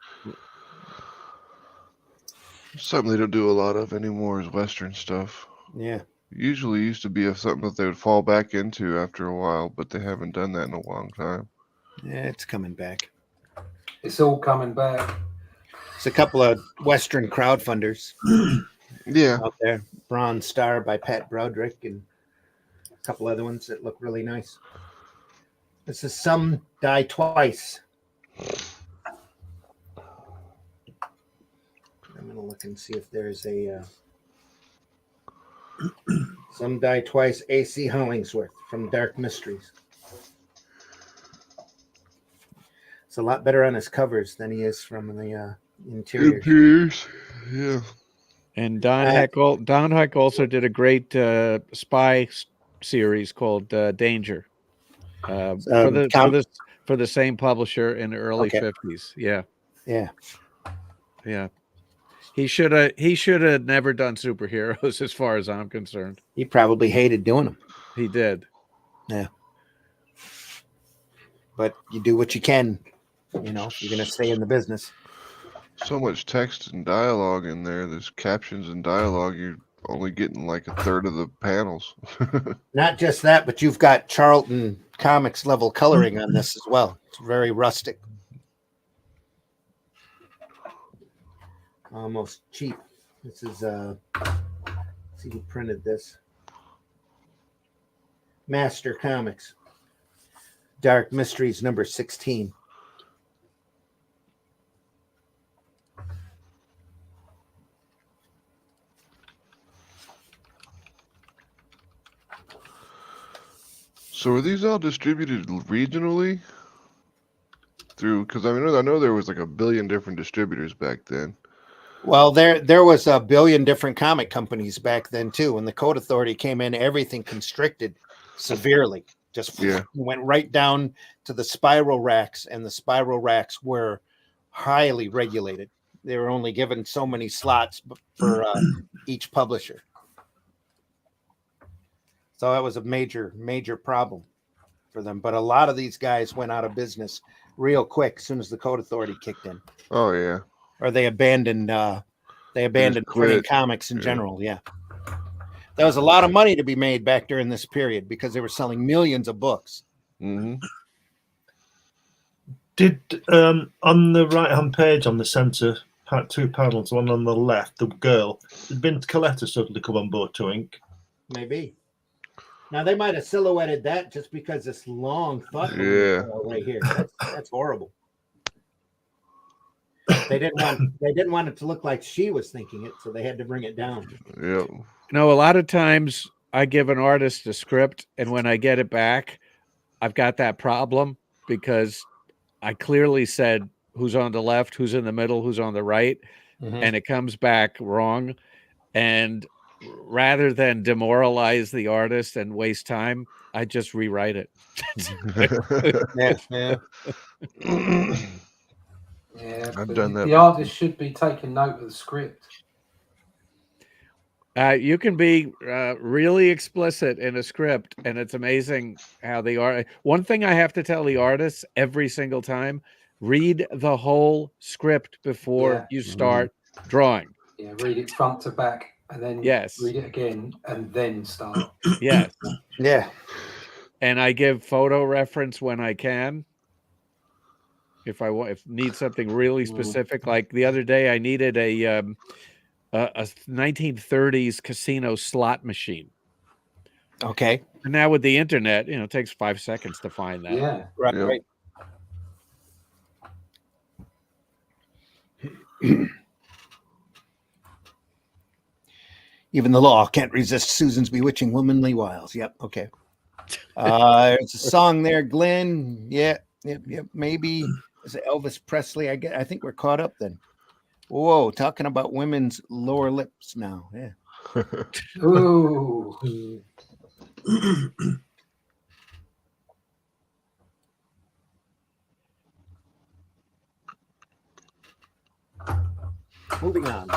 Something they don't do a lot of anymore is Western stuff. Yeah. Usually used to be something that they would fall back into after a while, but they haven't done that in a long time. Yeah, it's coming back. It's all coming back. It's a couple of Western crowdfunders. Yeah. Out there. Bronze Star by Pat Broderick and a couple other ones that look really nice. This is Some Die Twice. I'm going to look and see if there's a Some Die Twice, A.C. Hollingsworth from Dark Mysteries. It's a lot better on his covers than he is from the interiors. Yeah. And Don Heck also did a great spy series called Danger for the same publisher in the early 50s. Yeah. He should have never done superheroes, as far as I'm concerned. He probably hated doing them. He did. Yeah. But you do what you can, if you're going to stay in the business. So much text and dialogue in there. There's captions and dialogue. You're only getting like a third of the panels. Not just that, but you've got Charlton Comics level coloring on this as well. It's very rustic. Almost cheap. This is let's see who printed this. Master Comics. Dark Mysteries number 16. So are these all distributed regionally? Because I know there was like a billion different distributors back then. Well, there was a billion different comic companies back then too. When the Code Authority came in, everything constricted severely. Just went right down to the spiral racks, and the spiral racks were highly regulated. They were only given so many slots for each publisher. So that was a major problem for them. But a lot of these guys went out of business real quick as soon as the Code Authority kicked in. Oh yeah. Or they abandoned printing comics in general. Yeah. There was a lot of money to be made back during this period because they were selling millions of books. Mm-hmm. Did on the right-hand page on the center two panels, the one on the left, the girl, did Vince Coletta suddenly come on board to ink? Maybe. Now they might have silhouetted that just because this long fuck right here. That's horrible. They didn't want it to look like she was thinking it, so they had to bring it down. Yep. A lot of times I give an artist a script, and when I get it back, I've got that problem because I clearly said who's on the left, who's in the middle, who's on the right, and it comes back wrong. And rather than demoralize the artist and waste time, I just rewrite it. Yeah, yeah. Yeah, I've but done that the before. artist should be taking note of the script. You can be really explicit in a script, and it's amazing how the art. One thing I have to tell the artists every single time: read the whole script before Yeah. you start drawing. Yeah, read it front to back, and then Yes. read it again, and then start. Yes, Yeah. and I give photo reference when I can. If I want, if need something really specific, like the other day, I needed a 1930s casino slot machine. Okay. And now with the internet, it takes 5 seconds to find that. Yeah. Right. Yep. Right. Even the law can't resist Susan's bewitching womanly wiles. Yep. Okay. There's a song there, Glenn. Yeah. Yep. Yep. Maybe is it Elvis Presley? I think we're caught up then. Whoa, talking about women's lower lips now. Yeah. Ooh. Moving on.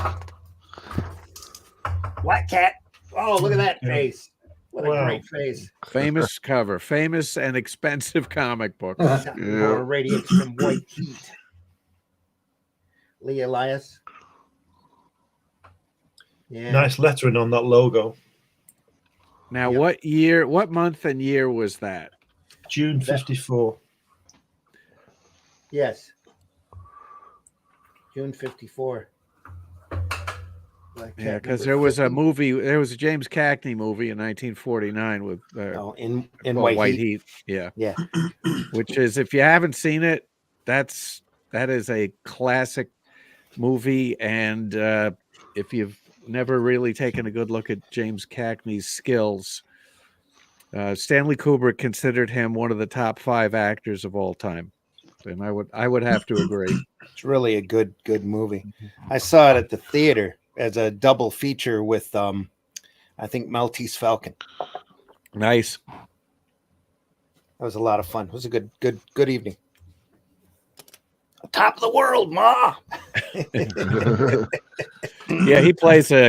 Black Cat. Oh, look at that face. What a Wow. great face. Famous cover, famous and expensive comic book. Something Yeah. more radiates from white heat. Lee Elias. Yeah. Nice lettering on that logo. Now, Yep. what month and year was that? June 54. Yes. June 54. Yeah, because there was a movie, there was a James Cagney movie in 1949 with in called White Heat. Yeah. Yeah. Which is, if you haven't seen it, that is a classic movie. And if you've never really taken a good look at James Cagney's skills, Stanley Kubrick considered him one of the top 5 actors of all time, and I would have to agree. It's really a good movie. I saw it at the theater as a double feature with I think Maltese Falcon. Nice. That was a lot of fun. It was a good evening. Top of the world, Ma. Yeah,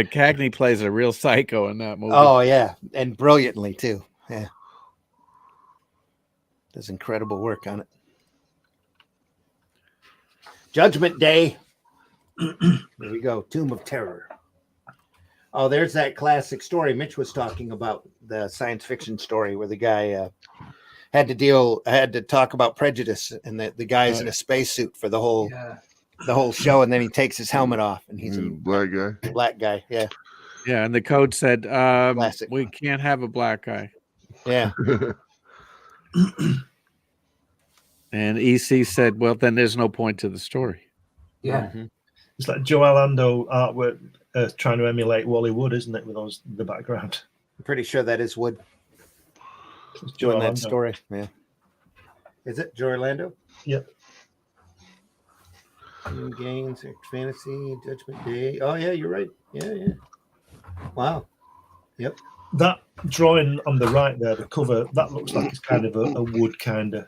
Cagney plays a real psycho in that movie. Oh yeah, and brilliantly too. Yeah, does incredible work on it. Judgment Day. There we go. Tomb of Terror. Oh, there's that classic story Mitch was talking about, the science fiction story where the guy had to talk about prejudice, and the guy's in a spacesuit for the whole show, and then he takes his helmet off, and he's a Black guy. black guy. Yeah, Yeah, and the code said Classic. we can't have a black guy. yeah. And EC said, well, then there's no point to the story. Yeah. Mhm. It's like Joe Orlando artwork trying to emulate Wally Wood, isn't it, with those in the background? I'm pretty sure that is Wood It's Joe doing that Orlando. story. Yeah. Is it Joe Orlando? Yep. Games, Fantasy, Judgment Day. Oh yeah, you're right. Yeah. Wow. Yep. That drawing on the right there, the cover, that looks like it's kind of a wood kind of.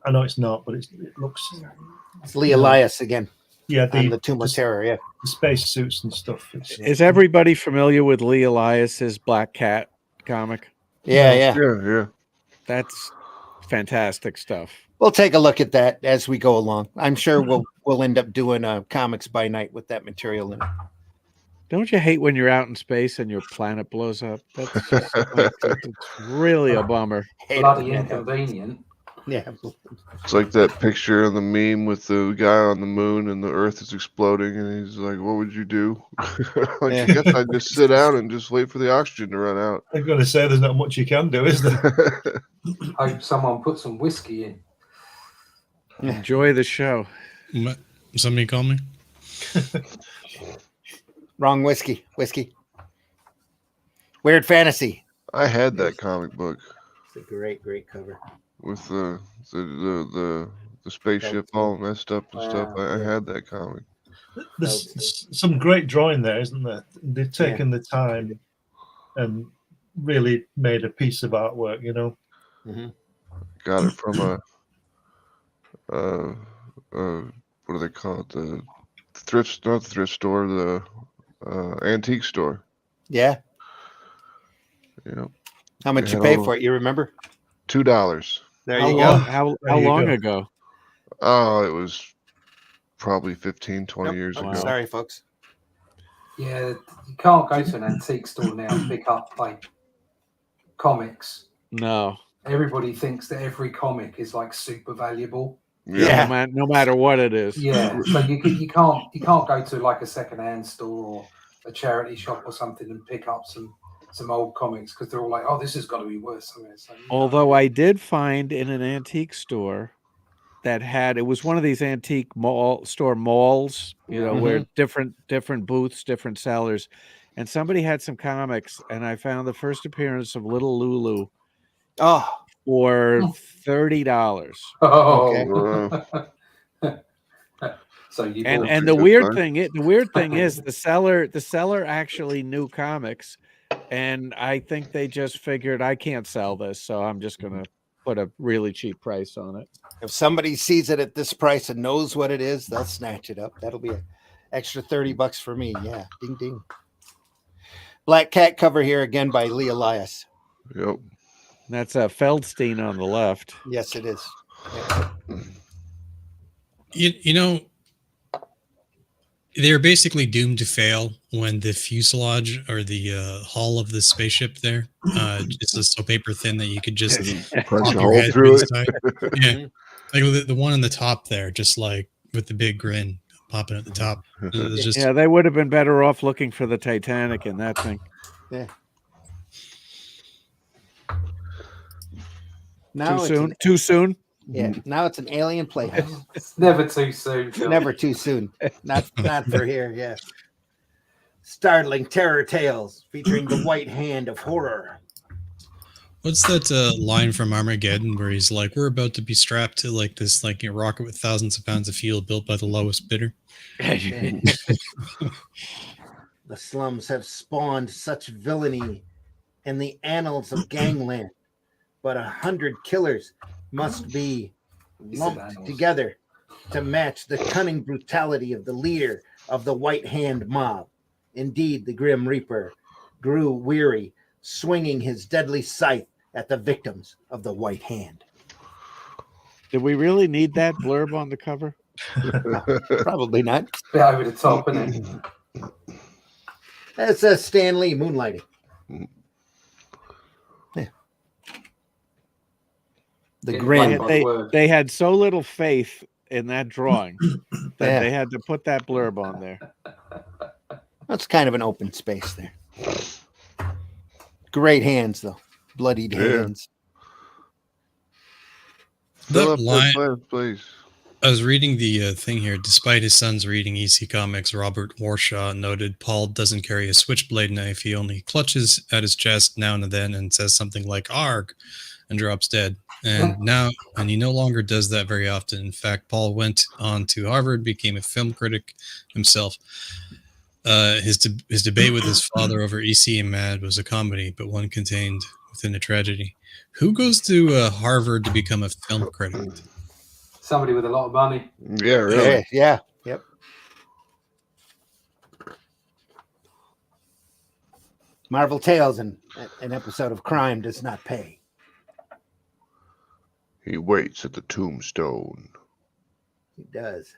I know it's not, but it looks. It's Lee Elias again. Yeah, On the Tomb of Terror. Yeah. the space suits and stuff. Is everybody familiar with Lee Elias's Black Cat comic? Yeah. Yeah. That's fantastic stuff. We'll take a look at that as we go along. I'm sure we'll end up doing a comics by night with that material in it. Don't you hate when you're out in space and your planet blows up? That's just, it's really a bummer. Bloody inconvenient. Yeah. It's like that picture on the meme with the guy on the moon and the Earth is exploding, and he's like, "What would you do?" Like, Yeah. I guess I'd just sit down and just wait for the oxygen to run out. I'm going to say there's not much you can do, is there? Hope someone put some whiskey in. Enjoy the show. What? Somebody call me? Wrong whiskey. Weird Fantasy. I had that comic book It's a great cover. with the spaceship all messed up and stuff. I Yeah. had that comic. There's some great drawing there, isn't there? They've taken the time and really made a piece of artwork, you know. Got it from a what do they call it? The thrift, not the thrift store, the antique store. Yeah. Yeah. How much you pay for it? You remember? $2. There How you long, go. how There you long go. ago? Oh, it was probably 15, 20 years Oh, ago. sorry, folks. Yeah, you can't go to an antique store now and pick up like comics. No. Everybody thinks that every comic is like super valuable. Yeah. No matter what it is. Yeah, so you can't go to like a secondhand store or a charity shop or something and pick up some old comics because they're all like, oh, this has got to be worth something. So, Although I did find in an antique store that it was one of these antique malls, you know, where different booths, different sellers, and somebody had some comics, and I found the first appearance of Little Lulu for $30. oh, so you And the weird thing is the seller actually knew comics, and I think they just figured I can't sell this, so I'm just gonna put a really cheap price on it. If somebody sees it at this price and knows what it is, they'll snatch it up. That'll be an extra $30 for me. Yeah. Ding ding. Black Cat cover here again by Lee Elias. Yep. That's a Feldstein on the left. Yes, it is. You know, they're basically doomed to fail when the fuselage or the hull of the spaceship there just is so paper thin that you could just Punch pop a your hole head through it. inside. Yeah, like the one on the top there, just like with the big grin popping at the top. It was just, Yeah, they would have been better off looking for the Titanic in that thing. Yeah. Now Too soon. Yeah. Now it's an alien playhouse. It's never too soon. John. Never too soon. Not for here. Yeah. Startling terror tales featuring the white hand of horror. what's that line from Armageddon where he's like, "We're about to be strapped to like this like a rocket with thousands of pounds of fuel built by the lowest bidder." The slums have spawned such villainy in the annals of gangland, but 100 killers must be lumped together to match the cunning brutality of the leader of the White Hand mob. Indeed, the Grim Reaper grew weary, swinging his deadly scythe at the victims of the White Hand. Did we really need that blurb on the cover? Probably not. It's a bit over the top, isn't it? That's Stan Lee moonlighting. Yeah. The grin. They had so little faith in that drawing that they had to put that blurb on there. That's kind of an open space there. Great hands, though. Bloodied hands. That line. Place. I was reading the thing here. Despite his son's reading EC Comics, Robert Warshaw noted Paul doesn't carry a switchblade knife. He only clutches at his chest now and then and says something like "arg" and drops dead. And he no longer does that very often. In fact, Paul went on to Harvard, became a film critic himself. His debate with his father over EC and Mad was a comedy, but one contained within a tragedy. Who goes to Harvard to become a film critic? Somebody with a lot of money. Yeah, really. Yeah. Yep. Marvel Tales and an episode of Crime does not pay. He waits at the tombstone. He does.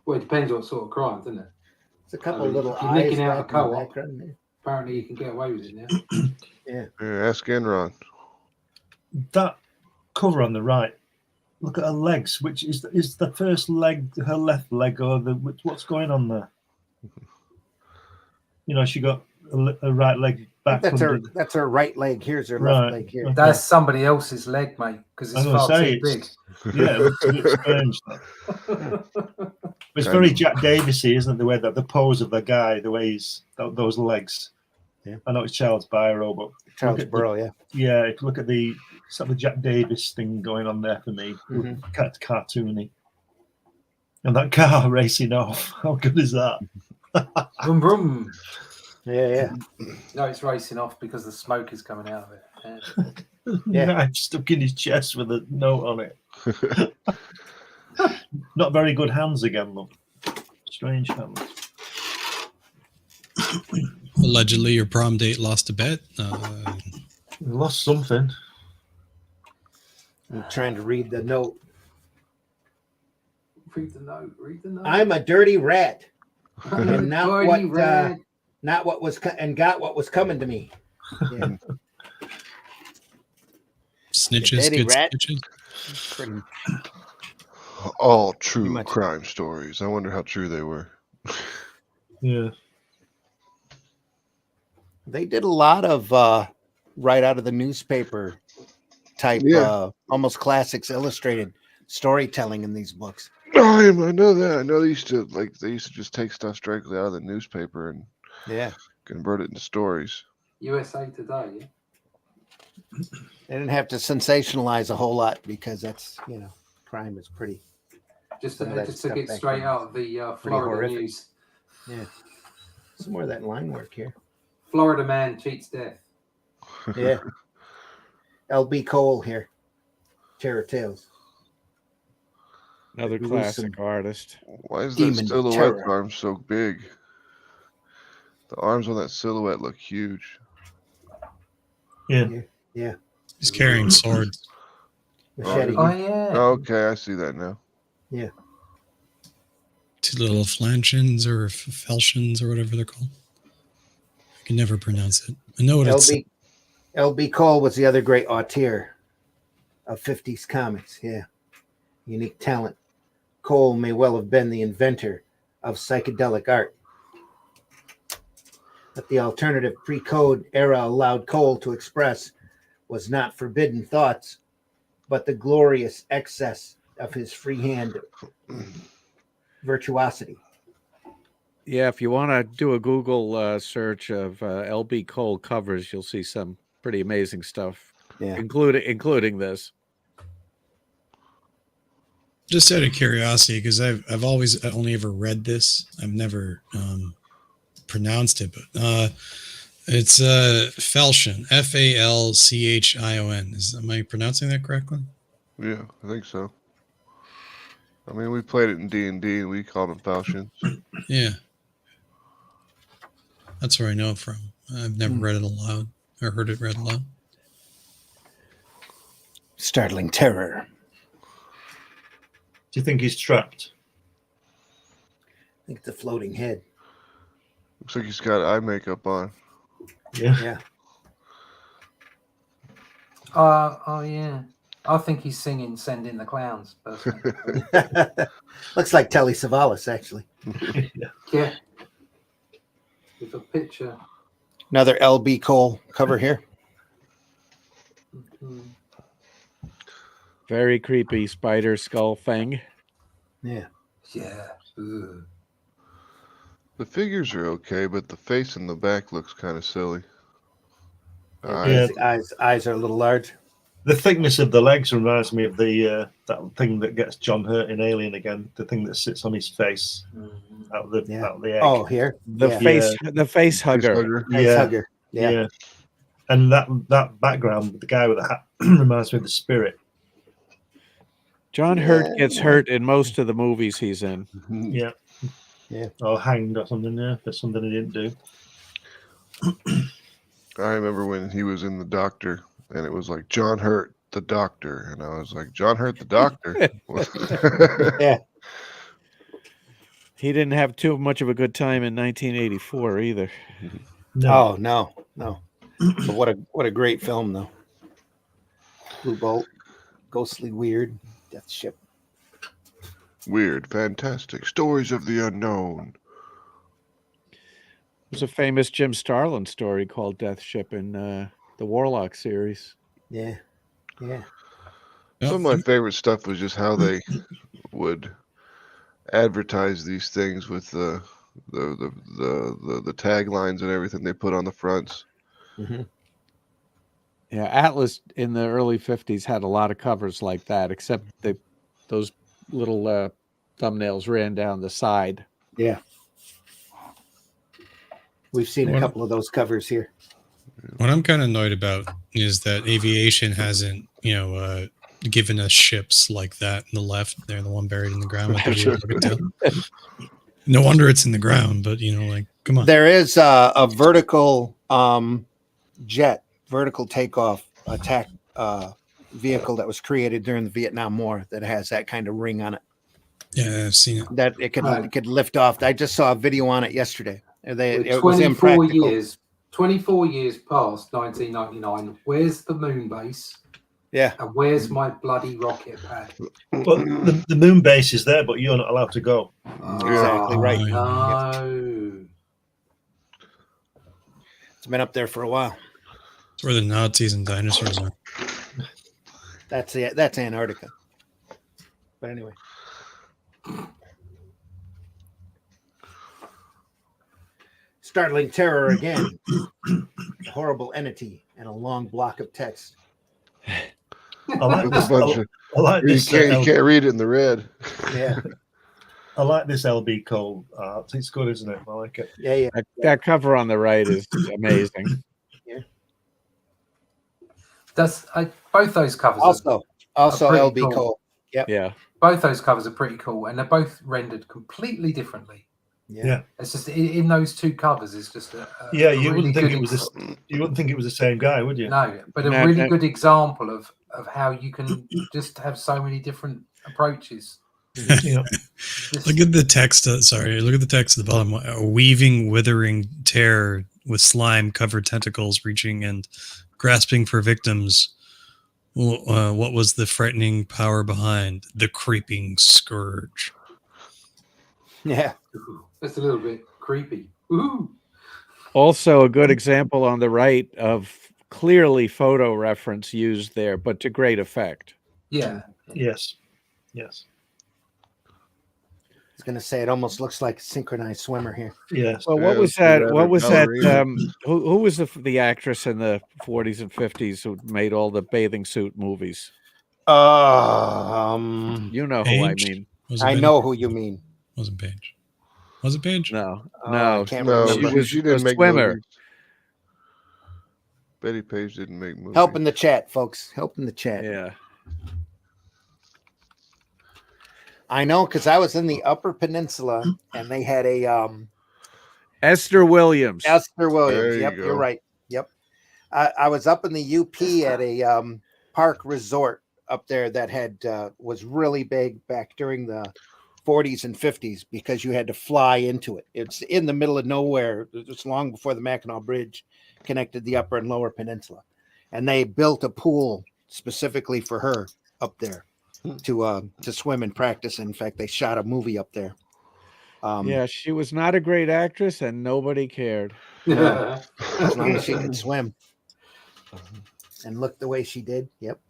Well, it depends what sort of crime, doesn't it? It's a couple little if you're eyes nicking out a right in the co-op, background there. apparently you can get away with it now. Yeah. Ask Enron. That cover on the right, look at her legs. Which is the first leg, her left leg, or what's going on there? You know, she got a right leg back. That's her right leg. Here's her left leg here. Okay. That's somebody else's leg, mate, because it's far too big. Yeah, it looks a bit strange. It's very Jack Davisy, isn't it? The way that the pose of the guy, the way he's those legs. Yeah. I know it's Charles Byro, but Charles Burrow, yeah. If you look at the sort of Jack Davis thing going on there for me, Mhm. cartoony. And that car racing off. How good is that? Vroom, vroom. Yeah. No, it's racing off because the smoke is coming out of it. Yeah. Yeah. Knife stuck in his chest with a note on it. Not very good hands again, though. Strange hands. Allegedly, your prom date lost a bet. We lost something. I'm trying to read the note. Read the note. Read the note. I'm a dirty rat, I'm and a not dirty what rat. not what was and got what was coming to me. Yeah. Snitches, Daddy good rat. snitches. Pretty- All true much. crime stories. I wonder how true they were. Yeah. They did a lot of right out of the newspaper type, Yeah. almost classics illustrated storytelling in these books. I know that. I know they used to just take stuff directly out of the newspaper and Yeah, convert it into stories. USA Today. Yeah. they didn't have to sensationalize a whole lot because that's crime is pretty. Just Some of that took stuff it back straight then out of the Florida horrific. news. Yeah, some more of that line work here. Florida man cheats death. Yeah, L.B. Cole here. Terror Tales. Another Gruesome. classic artist. Why is Demon that silhouette terror. arm so big? The arms on that silhouette look huge. Yeah. Yeah, He's carrying swords. machete. Oh yeah. Okay, I see that now. Two little flanchins or falchions or whatever they're called. I can never pronounce it. I know what it's. L.B. Cole was the other great auteur of 50s comics. Yeah, unique talent. Cole may well have been the inventor of psychedelic art. But the alternative pre-code era allowed Cole to express was not forbidden thoughts, but the glorious excess of his freehand virtuosity. Yeah, if you want to do a Google search of LB Cole covers, you'll see some pretty amazing stuff, Yeah. including this. Just out of curiosity, because I've always only ever read this. I've never pronounced it, but it's falchion, Falchion. Am I pronouncing that correctly? Yeah, I think so. I mean, we played it in D&D, and we called them falchions. Yeah, that's where I know it from. I've never read it aloud or heard it read aloud. Startling terror. Do you think he's trapped? I think it's a floating head. Looks like he's got eye makeup on. Yeah. Yeah. Oh yeah. I think he's singing "Send in the Clowns." Personally. Looks like Telly Savalas, actually. Yeah. With a picture. Another L.B. Cole cover here. Mhm. Very creepy spider skull thing. Yeah. Yeah. Ugh. The figures are okay, but the face in the back looks kind of silly. Yeah. Eyes are a little large. The thickness of the legs reminds me of the that thing that gets John hurt in Alien again. The thing that sits on his face Mhm. out of the egg. Oh, here. The Yeah. face hugger. Face Yeah. hugger. Yeah. And that background with the guy with the hat reminds me of the spirit. John Hurt gets hurt in most of the movies he's in. Yeah. Yeah. Or hanged or something, yeah, for something he didn't do. I remember when he was in The Doctor, and it was like John Hurt, the Doctor, and I was like, John Hurt, the Doctor. Yeah. He didn't have too much of a good time in 1984 either. No. Oh no. But what a great film though. Blue Bolt, ghostly weird, Death Ship. Weird, fantastic stories of the unknown. There's a famous Jim Starlin story called Death Ship in the Warlock series. Yeah. Some of my favorite stuff was just how they would advertise these things with the taglines and everything they put on the fronts. Mm-hmm. Yeah, Atlas in the early 50s had a lot of covers like that, except those little thumbnails ran down the side. Yeah. We've seen a What- couple of those covers here. What I'm kind of annoyed about is that aviation hasn't, given us ships like that in the left. They're the one buried in the ground with the real rocket tail. No wonder it's in the ground, but come on. There is a vertical vertical takeoff attack vehicle that was created during the Vietnam War that has that kind of ring on it. Yeah, I've seen it. That it could lift off. I just saw a video on it yesterday. It was 24 impractical. years. 24 years past 1999. Where's the moon base? Yeah. And where's my bloody rocket pad? Well, the moon base is there, but you're not allowed to go. Exactly right. No. It's been up there for a while. It's where the Nazis and dinosaurs are. That's Antarctica. But anyway. Startling terror again. A horrible entity and a long block of text. I like With a this. bunch of- I like you this. can't read it in the red. Yeah. I like this LB Cole art. It's good, isn't it? I like it. Yeah. That cover on the right is amazing. Both those covers. Also pretty LB cool. Cole. Yeah. Both those covers are pretty cool, and they're both rendered completely differently. Yeah. It's just in those two covers. It's just Yeah, really you wouldn't think good it was you wouldn't think it was the same guy, would you? No, but a No, really no. good example of how you can just have so many different approaches. Yeah. Look at the text. Look at the text at the bottom. A weaving, withering tear with slime-covered tentacles reaching and grasping for victims. What was the frightening power behind the creeping scourge? Yeah. That's a little bit creepy. Woohoo! Also, a good example on the right of clearly photo reference used there, but to great effect. Yeah. Yes. I was gonna say it almost looks like a synchronized swimmer here. Yes. Well, what Yeah, was it's that? rather What was that? ballerina. Who was the actress in the 40s and 50s who made all the bathing suit movies? You know who I Paige? mean. Was it I Betty? know who you mean. Wasn't Paige. Was it Paige? No, I no. can't No, remember. She was she didn't a make swimmer. movies. Betty Page didn't make movies. Help in the chat, folks. Help in the chat. Yeah. I know because I was in the Upper Peninsula and they had a Esther Williams. Esther Williams. There you Yep, go. you're right. Yep. I was up in the UP at a park resort up there that had was really big back during the 40s and 50s because you had to fly into it. It's in the middle of nowhere. It's long before the Mackinac Bridge connected the Upper and Lower Peninsula, and they built a pool specifically for her up there to swim and practice. In fact, they shot a movie up there. Yeah, she was not a great actress, and nobody cared. Yeah. As long as she could swim and look the way she did. Yep.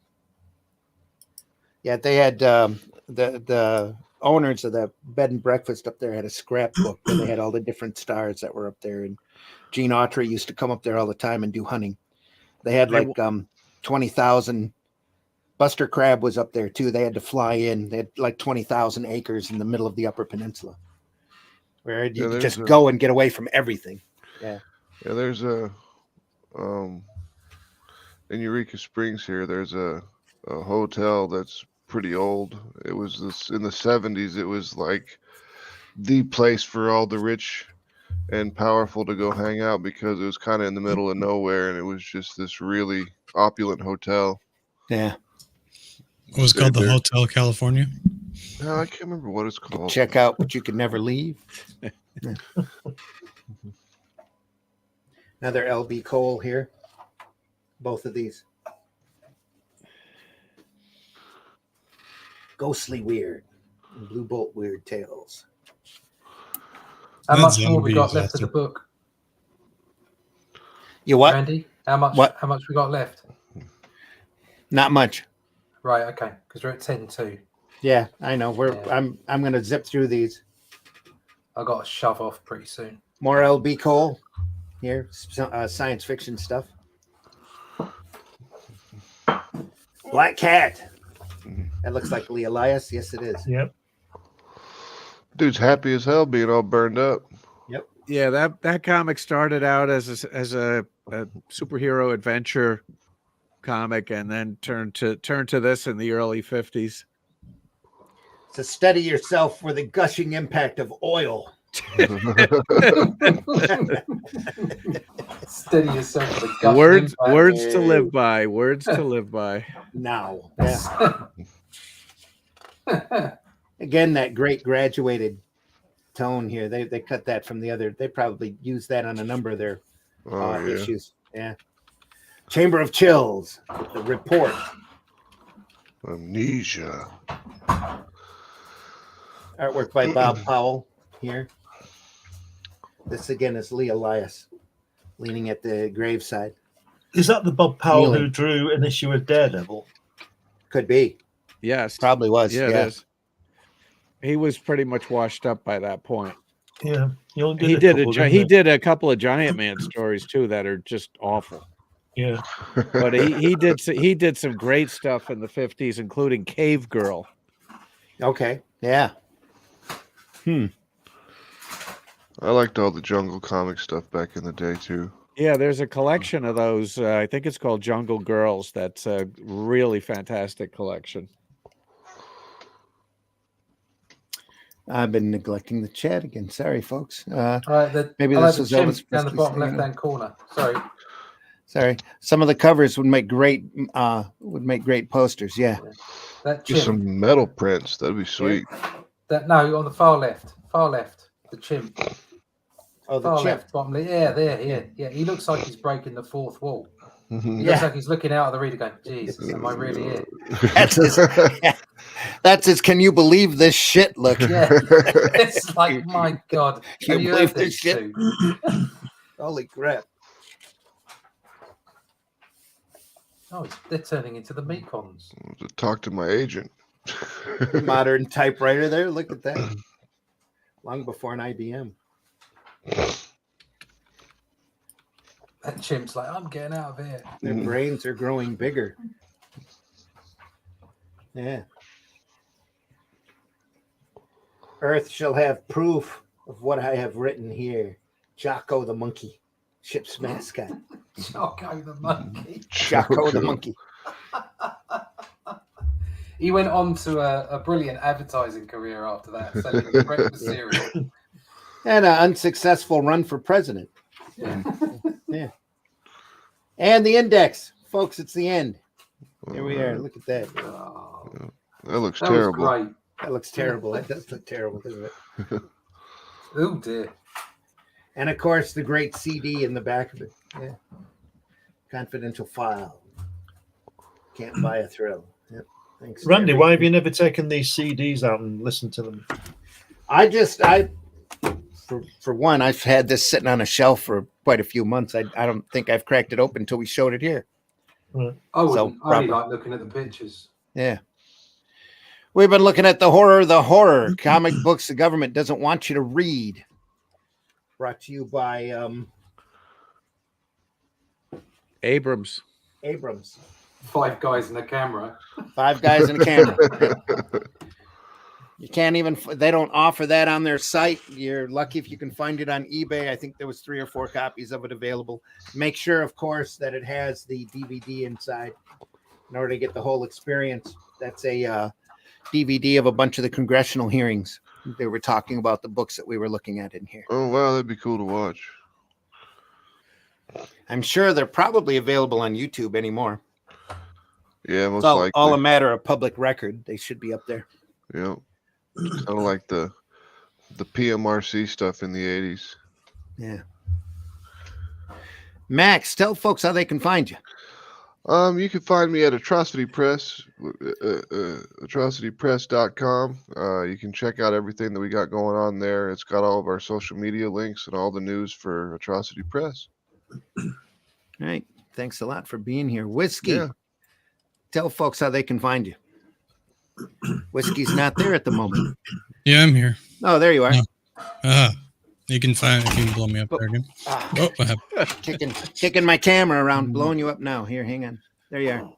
Yeah, they had the owners of the bed and breakfast up there had a scrapbook where they had all the different stars that were up there, and Gene Autry used to come up there all the time and do hunting. They had like 20,000. Buster Crabbe was up there too. They had to fly in. They had like 20,000 acres in the middle of the Upper Peninsula, where you could just go and get away from everything. Yeah. Yeah, there's a in Eureka Springs here. There's a hotel that's pretty old. It was in the 70s. It was like the place for all the rich and powerful to go hang out because it was kind of in the middle of nowhere, and it was just this really opulent hotel. Yeah. What was it called? The Hotel California? No, I can't remember what it's called. Check out, but you could never leave. Yeah. Another LB Cole here. Both of these. Ghostly Weird and Blue Bolt Weird Tales. How That much more we zombie got is left of the awesome. book, You what? Randy? How much? What? How much we got left? Not much. Right. Okay. Because we're at 10:02. Yeah, I know. Yeah. I'm gonna zip through these. I got to shove off pretty soon. More LB Cole here. Science fiction stuff. Black Cat. That looks like Lee Elias. Yes, it is. Yep. Dude's happy as hell being all burned up. Yeah, that comic started out as a superhero adventure comic, and then turned to this in the early 50s. To steady yourself for the gushing impact of oil. Steady yourself for the gushing Words impact. to live by. Words to live by. Now, again, that great graduated tone here. They cut that from the other. They probably used that on a number of their issues. Yeah. Chamber of Chills, the report. Amnesia. Artwork by Bob Powell here. This again is Lee Elias leaning at the graveside. Is that the Bob Powell Kneeling. who drew an issue of Daredevil? Could be. Yes. Probably was. Yeah, it is. He was pretty much washed up by that point. Yeah, He did a couple of Giant Man stories too that are just awful. Yeah, but he did some great stuff in the 50s, including Cave Girl. Okay. Yeah. I liked all the Jungle comic stuff back in the day too. Yeah, there's a collection of those. I think it's called Jungle Girls. That's a really fantastic collection. I've been neglecting the chat again. Sorry, folks. All right, maybe I'll this have was the chimp Elvis down the Presley bottom singing. left-hand corner. Sorry. Some of the covers would make great posters. Yeah. That Just chimp. some metal prints. That'd be sweet. No, on the far left. The chimp. Oh, the Far chimp. left, bottom left. Yeah, there. Yeah. He looks like he's breaking the fourth wall. He Yeah. looks like he's looking out of the reader going, Jesus, am I really here? That's his can you believe this shit look. Yeah. It's like, my God. Can you Have believe heard this shit? too? Holy crap. Oh, they're turning into the Mekons. To talk to my agent. Modern typewriter there. Look at that. Long before an IBM. That chimp's like, I'm getting out of here. Their brains are growing bigger. Yeah. Earth shall have proof of what I have written here. Jocko the monkey, ship's mascot. Jocko the monkey. Jocko the monkey. He went on to a brilliant advertising career after that, selling the breakfast cereal. And an unsuccessful run for president. Yeah. Yeah. And the index. Folks, it's the end. Here we are. Look at that. Oh, That looks that terrible. was great. That looks terrible. That does look terrible, doesn't it? Oh, dear. And of course, the great CD in the back of it. Yeah. Confidential file. Can't buy a thrill. Yep. Thanks. Randy, why have you never taken these CDs out and listened to them? For one, I've had this sitting on a shelf for quite a few months. I don't think I've cracked it open until we showed it here. I So, only like looking at the pictures. Yeah. We've been looking at the horror, comic books the government doesn't want you to read. Brought to you by Abrams. 5 guys in the camera. 5 guys in a camera. You can't even, they don't offer that on their site. You're lucky if you can find it on eBay. I think there was 3 or 4 copies of it available. Make sure, of course, that it has the DVD inside in order to get the whole experience. That's a DVD of a bunch of the congressional hearings. They were talking about the books that we were looking at in here. Oh wow, that'd be cool to watch. I'm sure they're probably available on YouTube anymore. Yeah, most It's all, likely. all a matter of public record. They should be up there. Yeah, kind of like the PMRC stuff in the 80s. Yeah. Max, tell folks how they can find you. You can find me at Atrocity Press, atrocitypress.com. You can check out everything that we got going on there. It's got all of our social media links and all the news for Atrocity Press. All right. Thanks a lot for being here. Whiskey, Yeah. tell folks how they can find you. Whiskey's not there at the moment. Yeah, I'm here. Oh, there you are. No. You can blow me up there again. Ah, Oh, what happened? kicking my camera around, blowing you up now. Here, hang on. There you are.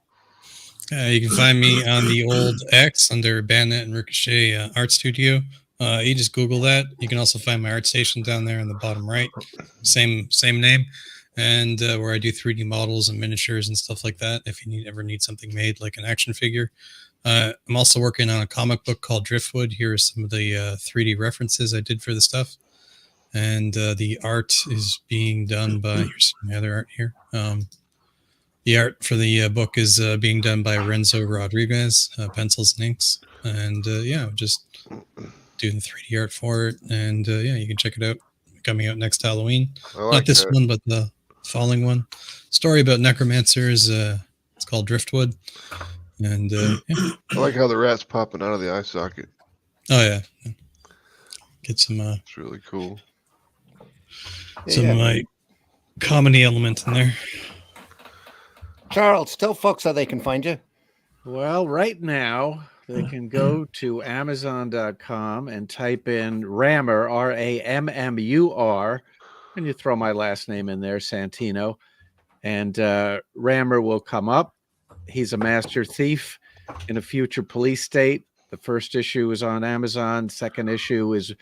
You can find me on the old X under Bandit and Ricochet Art Studio. You just Google that. You can also find my art station down there in the bottom right. Same name. And where I do 3D models and miniatures and stuff like that. If you ever need something made, like an action figure. I'm also working on a comic book called Driftwood. Here are some of the 3D references I did for the stuff. And the art is being done by, here's some other art here. The art for the book is being done by Renzo Rodriguez, pencils and inks. And just doing the 3D art for it. And you can check it out. Coming out next Halloween. Not this one, but the following one. Story about necromancers. It's called Driftwood. And I like how the rat's popping out of the eye socket. Oh yeah, get some. It's really cool. Some of my comedy element in there. Charles, tell folks how they can find you. Well, right now they can go to Amazon.com and type in Rammur, Rammur, and you throw my last name in there, Santino, and Rammur will come up. He's a master thief in a future police state. The first issue is on Amazon. Second issue is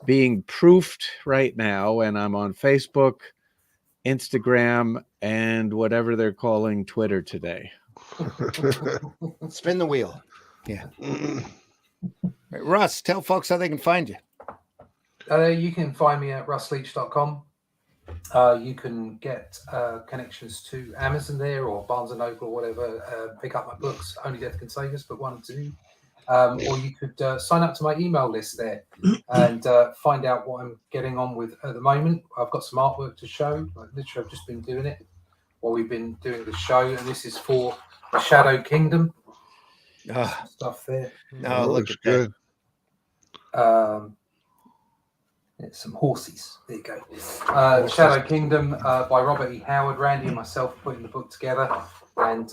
being proofed right now, and I'm on Facebook, Instagram, and whatever they're calling Twitter today. Spin the wheel. Yeah. Right, Russ, tell folks how they can find you. You can find me at russleach.com. You can get connections to Amazon there, or Barnes & Noble, or whatever. Pick up my books, Only Death Can Save Us, but 1 and 2. Or you could sign up to my email list there and find out what I'm getting on with at the moment. I've got some artwork to show. Literally, I've just been doing it while we've been doing the show, and this is for the Shadow Kingdom. Stuff there. No, look at good. Some horses. There you go. The Shadow Kingdom by Robert E. Howard. Randy and myself putting the book together, and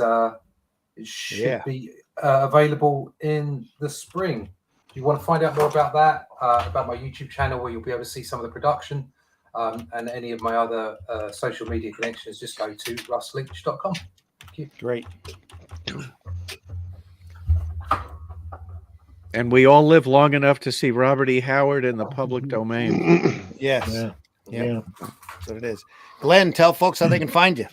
it should be available in the spring. If you want to find out more about that, about my YouTube channel, where you'll be able to see some of the production and any of my other social media connections, just go to russleach.com. Thank you. Great. And we all live long enough to see Robert E. Howard in the public domain. Yes. Yeah. That's what it is. Glenn, tell folks how they can find you.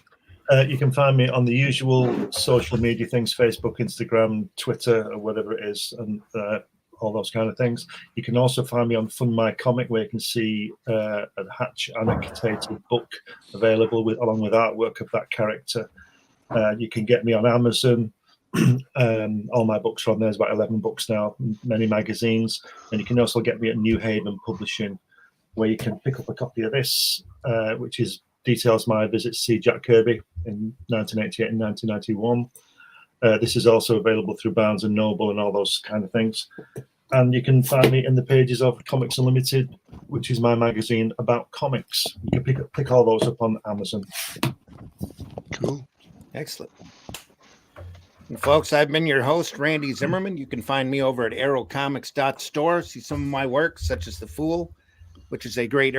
You can find me on the usual social media things, Facebook, Instagram, Twitter, or whatever it is, and all those kind of things. You can also find me on Fund My Comic, where you can see a Hatch annotated book available along with artwork of that character. You can get me on Amazon. All my books are on there. There's about 11 books now, many magazines. And you can also get me at New Haven Publishing, where you can pick up a copy of this, which details my visit to see Jack Kirby in 1988 and 1991. This is also available through Barnes & Noble and all those kind of things. And you can find me in the pages of Comics Unlimited, which is my magazine about comics. You can pick all those up on Amazon. Cool. Excellent. And folks, I've been your host, Randy Zimmerman. You can find me over at arrowcomics.store. See some of my work, such as The Fool, which is a great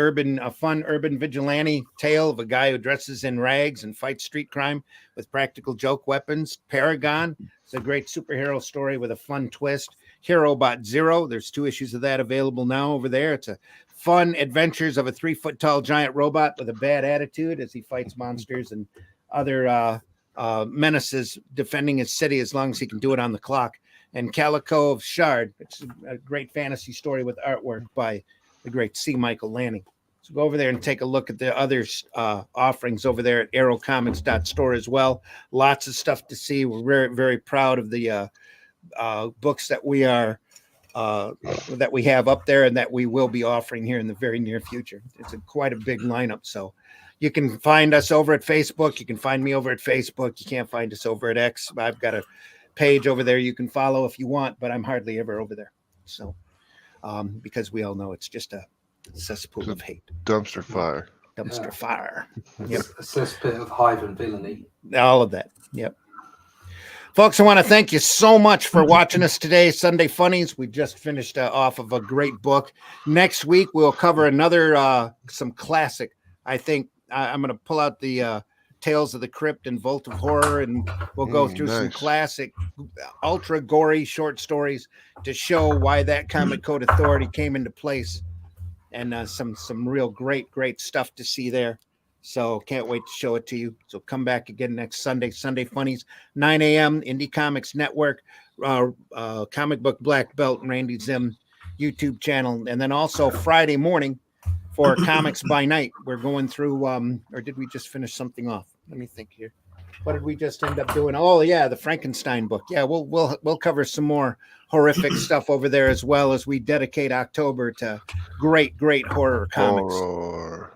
fun urban vigilante tale of a guy who dresses in rags and fights street crime with practical joke weapons. Paragon, it's a great superhero story with a fun twist. HeroBot Zero, there's 2 issues of that available now over there. It's a fun adventures of a 3-foot-tall giant robot with a bad attitude as he fights monsters and other menaces, defending his city as long as he can do it on the clock. And Calico of Shard, it's a great fantasy story with artwork by the great C. Michael Lanning. So go over there and take a look at the other offerings over there at arrowcomics.store as well. Lots of stuff to see. We're very, very proud of the books that we have up there and that we will be offering here in the very near future. It's quite a big lineup. So you can find us over at Facebook. You can find me over at Facebook. You can't find us over at X. I've got a page over there you can follow if you want, but I'm hardly ever over there. So because we all know it's just a cesspool of hate. Dumpster fire. Dumpster fire. Yep. A cesspit of hive and villainy. All of that. Yep. Folks, I want to thank you so much for watching us today, Sunday Funnies. We just finished off of a great book. Next week, we'll cover another, some classic. I think I'm going to pull out the Tales of the Crypt and Vault of Horror, and we'll go through some Nice. classic, ultra gory short stories to show why that Comic Code Authority came into place, and some real great stuff to see there. So can't wait to show it to you. So come back again next Sunday, Sunday Funnies, 9 a.m. Indie Comics Network, Comic Book Black Belt, Randy Zim YouTube channel, and then also Friday morning for Comics by Night. We're going through, or did we just finish something off? Let me think here. What did we just end up doing? Oh yeah, the Frankenstein book. Yeah, we'll cover some more horrific stuff over there, as well as we dedicate October to great horror comics. Horror.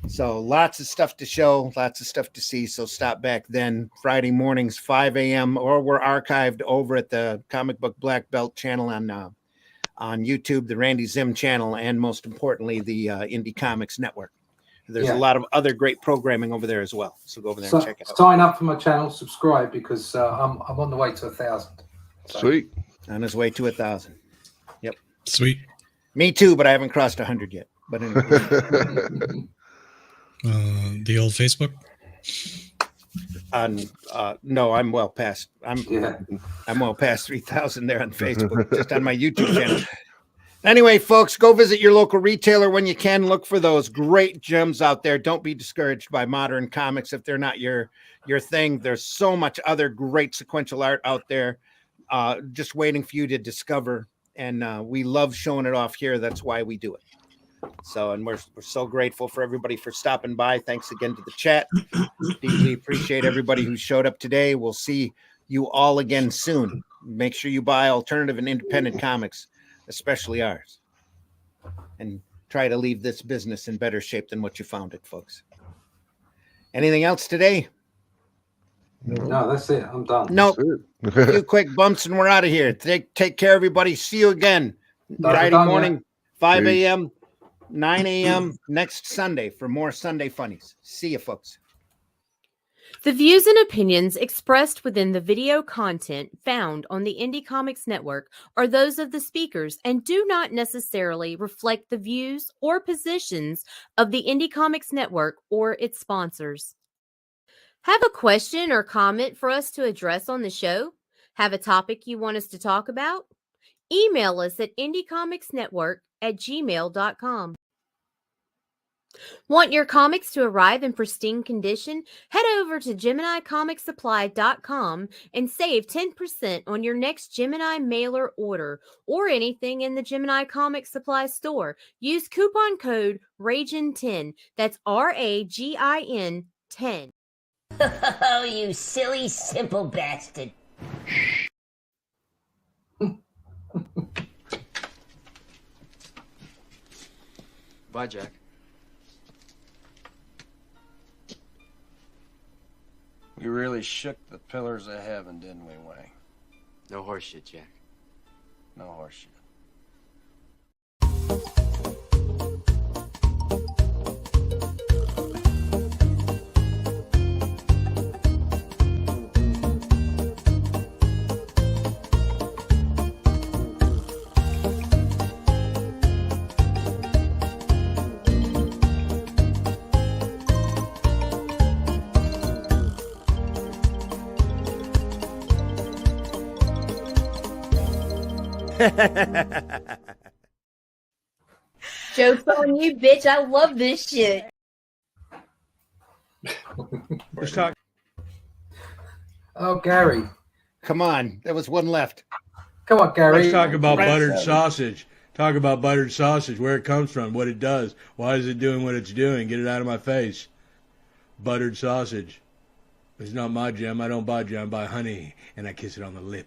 So lots of stuff to show, lots of stuff to see. So stop back then, Friday mornings, 5 a.m., or we're archived over at the Comic Book Black Belt channel on YouTube, the Randy Zim channel, and most importantly, the Indie Comics Network. There's a lot of other great programming over there as well. So go over there and check it out. Sign up for my channel, subscribe, because I'm on the way to 1,000. So. Sweet. On his way to 1,000. Yep. Sweet. Me too, but I haven't crossed 100 yet. But anyway. The old Facebook? No, I'm well past. I'm well past 3,000 there on Facebook, just on my YouTube channel. Anyway, folks, go visit your local retailer when you can. Look for those great gems out there. Don't be discouraged by modern comics if they're not your thing. There's so much other great sequential art out there, just waiting for you to discover. And we love showing it off here. That's why we do it. So, and we're so grateful for everybody for stopping by. Thanks again to the chat. Deeply appreciate everybody who showed up today. We'll see you all again soon. Make sure you buy alternative and independent comics, especially ours, and try to leave this business in better shape than what you found it, folks. Anything else today? No, that's it. I'm done. Nope. A few quick bumps and we're out of here. Take care, everybody. See you again Friday morning, 5 a.m., 9 a.m. next Sunday for more Sunday Funnies. See you, folks. The views and opinions expressed within the video content found on the Indie Comics Network are those of the speakers and do not necessarily reflect the views or positions of the Indie Comics Network or its sponsors. Have a question or comment for us to address on the show? Have a topic you want us to talk about? Email us at indiecomicsnetwork@gmail.com. Want your comics to arrive in pristine condition? Head over to GeminiComicSupply.com and save 10% on your next Gemini mailer order or anything in the Gemini Comics Supply store. Use coupon code RAGIN10. That's RAGIN 10. Oh, you silly, simple bastard. Bye, Jack. We really shook the pillars of heaven, didn't we, Wayne? No horseshit, Jack. No horseshit. Joke's on you, bitch. I love this shit. Let's talk. Oh, Gary. Come on. There was one left. Come on, Gary. Let's talk about buttered sausage. Talk about buttered sausage, where it comes from, what it does. Why is it doing what it's doing? Get it out of my face. Buttered sausage. It's not my jam. I don't buy jam. I buy honey, and I kiss it on the lip.